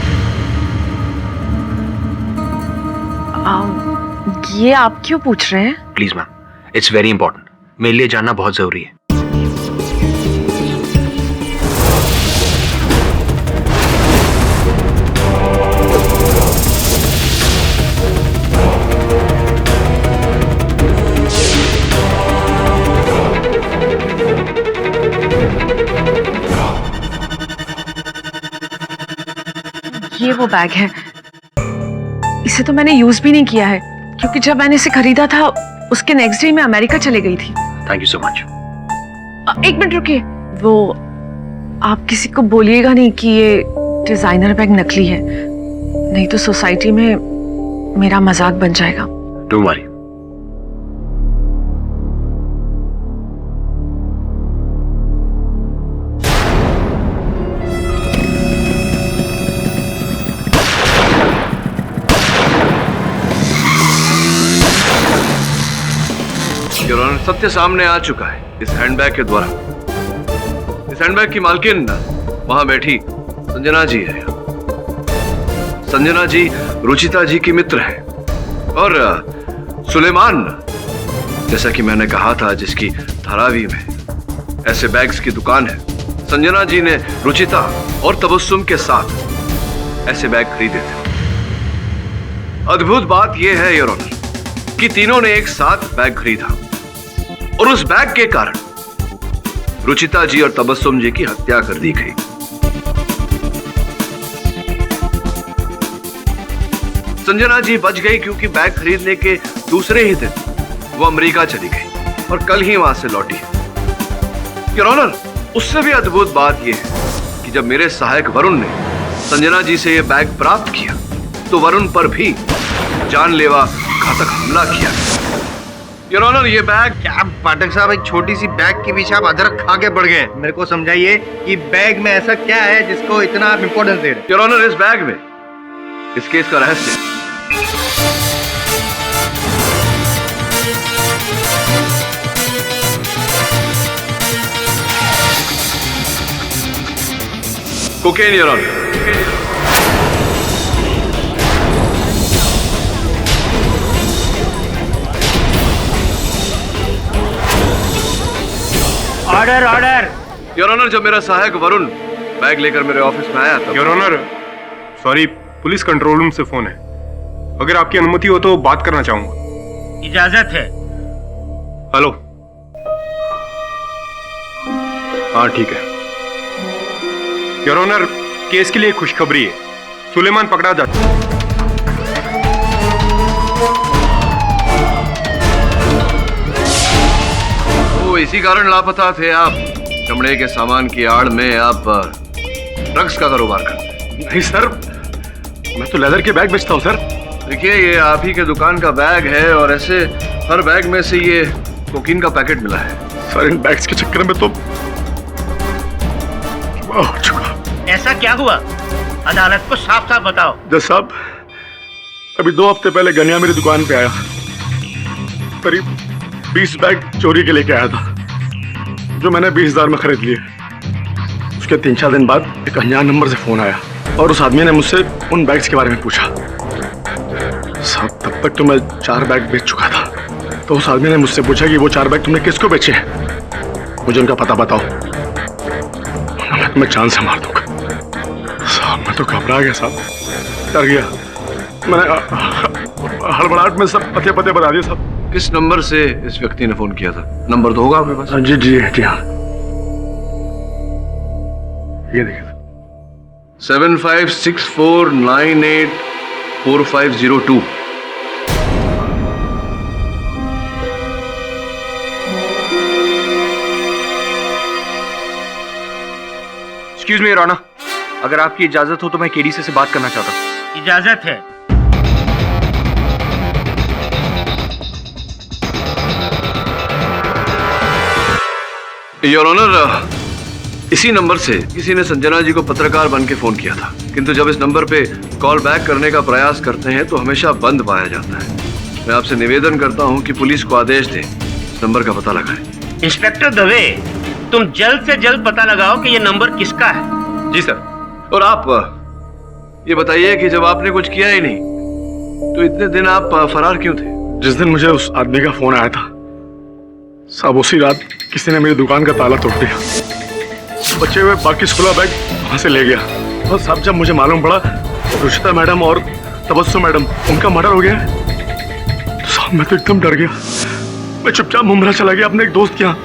ये आप क्यों पूछ रहे हैं? Please ma'am, it's very important. मेरे लिए जानना बहुत जरूरी है। ये वो बैग है, इसे तो मैंने यूज भी नहीं किया है, क्योंकि जब मैंने इसे खरीदा था उसके नेक्स्ट डे मैं अमेरिका चले गई थी। Thank you so much. एक मिनट रुकिए, वो आप किसी को बोलिएगा नहीं कि ये डिजाइनर बैग नकली है, नहीं तो सोसाइटी में मेरा मजाक बन जाएगा। Don't worry. सत्य सामने आ चुका है इस हैंडबैग के द्वारा। इस हैंडबैग की मालकिन वहां बैठी संजना जी है। संजना जी रुचिता जी की मित्र है और सुलेमान, जैसा कि मैंने कहा था, जिसकी धारावी में ऐसे बैग्स की दुकान है, संजना जी ने रुचिता और तबस्सुम के साथ ऐसे बैग खरीदे थे। अद्भुत बात यह है योर ऑनर कि तीनों ने एक साथ बैग खरीदा और उस बैग के कारण रुचिता जी और तबस्सुम जी की हत्या कर दी गई। संजना जी बच गई क्योंकि बैग खरीदने के दूसरे ही दिन वो अमेरिका चली गई और कल ही वहां से लौटी है। योर ऑनर, उससे भी अद्भुत बात यह है कि जब मेरे सहायक वरुण ने संजना जी से यह बैग प्राप्त किया तो वरुण पर भी जानलेवा घातक हमला किया। योर ऑनर, ये बैग, क्या पाठक साहब, एक छोटी सी बैग के पीछे आप अदरक खा के पड़ गए। मेरे को समझाइए कि बैग में ऐसा क्या है जिसको इतना आप इंपॉर्टेंस दे रहे हैं। योर ऑनर, इस बैग में इस केस का रहस्य cocaine. Your honour, order order. Your honour, जब मेरा सहायक वरुण बैग लेकर मेरे ऑफिस में आया था। Your honour, sorry, police control room से फोन है। अगर आपकी अनुमति हो तो बात करना चाहूंगा। इजाजत है। हेलो। हाँ ठीक है। योर ऑनर, केस के लिए खुशखबरी है, सुलेमान पकड़ा जा चुका है। इसी कारण लापता थे आप। चमड़े के सामान की आड़ में आप ड्रग्स का कारोबार करते? नहीं सर, मैं तो लेदर के बैग बेचता हूँ सर। देखिए, ये आप ही के दुकान का बैग है और ऐसे हर बैग में से ये कोकीन का पैकेट मिला है। सर, इन बैग्स के चक्कर में तो हो चुका। ऐसा क्या हुआ? अदालत को साफ साफ बताओ। जज साहब, अभी 2 हफ्ते पहले गनिया मेरी दुकान पे आया, करीब 20 बैग चोरी के लेके आया था, जो मैंने 20,000 में खरीद लिए। उसके 3-4 दिन बाद एक अनजान नंबर से फोन आया और उस आदमी ने मुझसे उन बैग्स के बारे में पूछा। साहब, तब तक तो मैं 4 बैग बेच चुका था। तो उस आदमी ने मुझसे पूछा कि वो 4 बैग तुमने किसको बेचे हैं, मुझे उनका पता बताओ, मैं जान से मार दूंगा। साहब, मैं तो घबरा गया साहब, डर गया। मैंने हड़बड़ाहट में सब पते बता दिए साहब। किस नंबर से इस व्यक्ति ने फोन किया था? नंबर तो होगा आपके पास? जी जी जी हाँ, ये देखिए 7564984502। एक्सक्यूज मी राणा, अगर आपकी इजाजत हो तो मैं केडीसी से बात करना चाहता हूँ। इजाजत है। योर ऑनर, इसी नंबर से किसी ने संजना जी को पत्रकार बन के फोन किया था, किंतु जब इस नंबर पे कॉल बैक करने का प्रयास करते हैं तो हमेशा बंद पाया जाता है। मैं आपसे निवेदन करता हूं कि पुलिस को आदेश दें इस नंबर का पता लगाएं। इंस्पेक्टर दवे, तुम जल्द से जल्द पता लगाओ कि ये नंबर किसका है। जी सर। और आप ये बताइए कि जब आपने कुछ किया ही नहीं तो इतने दिन आप फरार क्यों थे? जिस दिन मुझे उस आदमी का फोन आया था साहब, उसी रात किसी ने मेरी दुकान का ताला तोड़ दिया, बचे हुए बाकी 16 बैग वहां से ले गया। और साहब, जब मुझे मालूम पड़ा रुचिता मैडम और तबस्सुम मैडम उनका मर्डर हो गया तो साहब मैं तो एकदम डर गया। मैं चुपचाप मुंबई चला गया अपने एक दोस्त के यहाँ,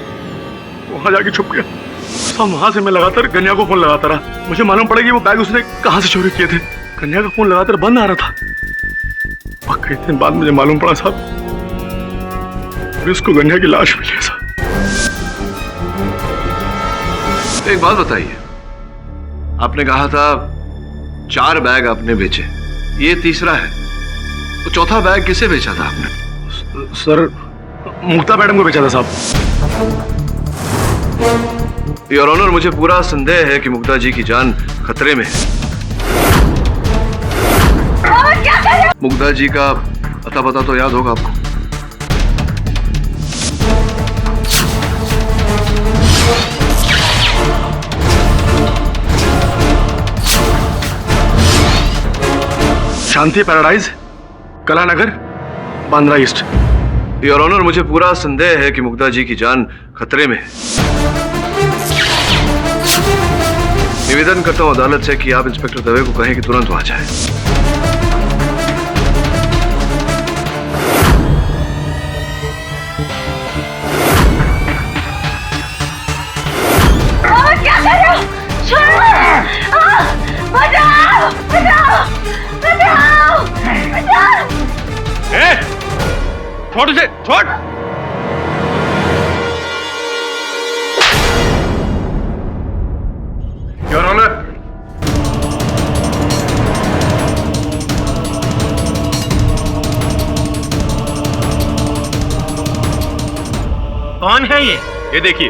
वहां जाके छुप गया। साहब, वहां से मैं लगातार कन्या को फोन लगाता रहा। मुझे मालूम पड़ा कि वो बैग उसने कहाँ से चोरी किए थे। कन्या का फोन लगातार बंद आ रहा था। कई दिन बाद मुझे मालूम पड़ा साहब, उसको गंजा की लाश मिली है साहब। एक बात बताइए, आपने कहा था 4 बैग आपने बेचे, ये तीसरा है, तो चौथा बैग किसे बेचा था आपने? सर मुक्ता मैडम को बेचा था साहब। योर ऑनर, मुझे पूरा संदेह है कि मुक्ता जी की जान खतरे में है। मुक्ता जी का अता पता तो याद होगा आपको? Shanti paradise, Kalanagar, Bandra east. Your honour, मुझे पूरा संदेह है कि मुक्ता जी की जान खतरे में है। निवेदन करता हूं अदालत से कि आप इंस्पेक्टर दवे को कहें कि तुरंत वहां जाए। क्या कर रहे हो? छोड़ो! बचाओ! बचाओ! बचाओ! बचाओ! छोड़ उसे, छोड़! योर ऑनर, कौन है ये? ये देखिए।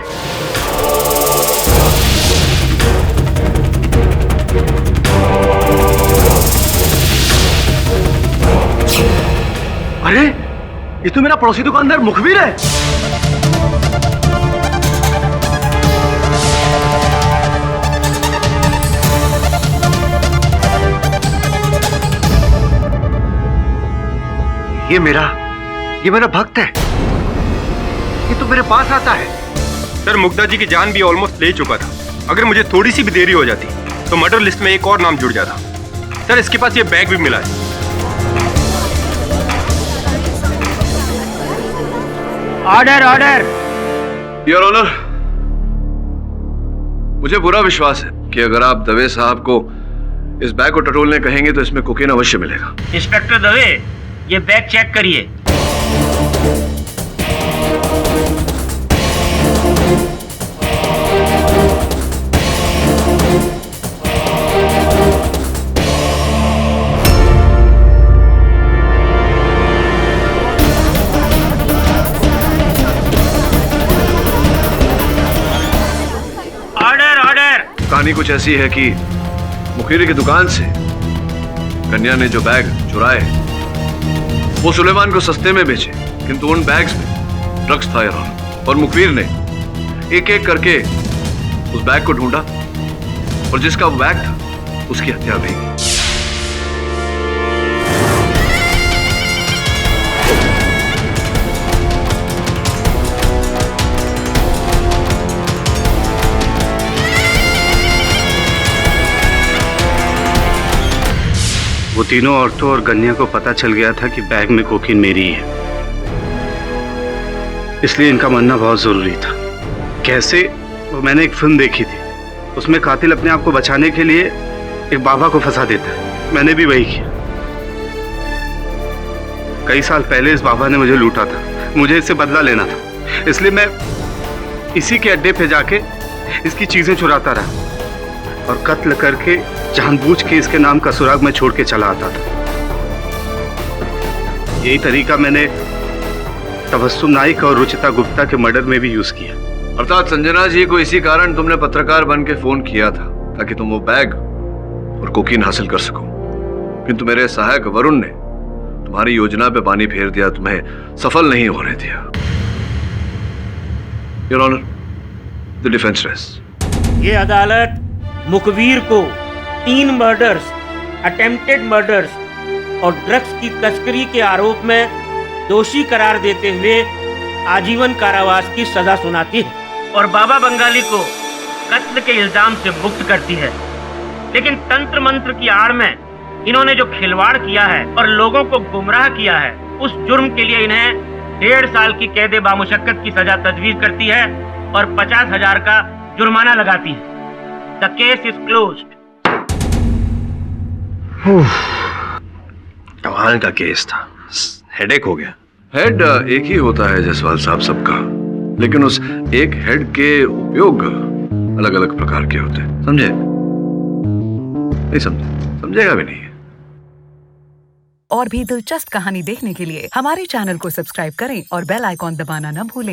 अरे ये तो मेरा पड़ोसी दुकानदार मुखबिर है। ये मेरा भक्त है। ये तो मेरे पास आता है। सर मुग्धा जी की जान भी ऑलमोस्ट ले चुका था। अगर मुझे थोड़ी सी भी देरी हो जाती तो मर्डर लिस्ट में एक और नाम जुड़ जाता। सर इसके पास ये बैग भी मिला है। Order order. योर ऑनर, मुझे पूरा विश्वास है कि अगर आप दवे साहब को इस बैग को टटोलने कहेंगे तो इसमें कोकीन अवश्य मिलेगा। इंस्पेक्टर दवे, ये बैग चेक करिए। कहानी कुछ ऐसी है कि मुखीरी की दुकान से कन्या ने जो बैग चुराए वो सुलेमान को सस्ते में बेचे, किंतु उन बैग्स में ड्रग्स था और मुखीर ने एक एक करके उस बैग को ढूंढा और जिसका वो बैग था उसकी हत्या भी की। वो तीनों औरतों और गन्या को पता चल गया था कि बैग में कोकीन मेरी है, इसलिए इनका मरना बहुत जरूरी था। कैसे? वो मैंने एक फिल्म देखी थी, उसमें कातिल अपने आप को बचाने के लिए एक बाबा को फंसा देता है। मैंने भी वही किया। कई साल पहले इस बाबा ने मुझे लूटा था, मुझे इससे बदला लेना था, इसलिए मैं इसी के अड्डे पे जाके इसकी चीजें चुराता रहा और कत्ल करके जानबूझ के इसके नाम का सुराग में छोड़ के चला आता था। यही तरीका मैंने तबस्सुम नाइक और रुचिता गुप्ता के मर्डर में भी यूज किया। अर्थात संजना जी को इसी कारण तुमने पत्रकार बन के फोन किया था ताकि तुम वो बैग और कोकीन हासिल कर सको, किंतु मेरे सहायक वरुण ने तुम्हारी योजना पे पानी फेर दिया, तुम्हें सफल नहीं होने दिया। Your honour, the defence rest. ये अदालत मुखबिर को 3 मर्डर्स, अटेम्प्टेड मर्डर्स और ड्रग्स की तस्करी के आरोप में दोषी करार देते हुए आजीवन कारावास की सजा सुनाती है और बाबा बंगाली को कत्ल के इल्जाम से मुक्त करती है। लेकिन तंत्र मंत्र की आड़ में इन्होंने जो खिलवाड़ किया है और लोगों को गुमराह किया है, उस जुर्म के लिए इन्हें 1.5 साल की कैद बामुशक्कत की सजा तजवीज करती है और 50,000 का जुर्माना लगाती है। The case is closed. कमाल का केस था। हेडेक हो गया। हेड एक ही होता है जसवाल साहब सबका, लेकिन उस एक हेड के उपयोग अलग अलग प्रकार के होते हैं, समझे? नहीं समझे, समझेगा भी नहीं। और भी दिलचस्प कहानी देखने के लिए हमारे चैनल को सब्सक्राइब करें और बेल आइकॉन दबाना न भूलें।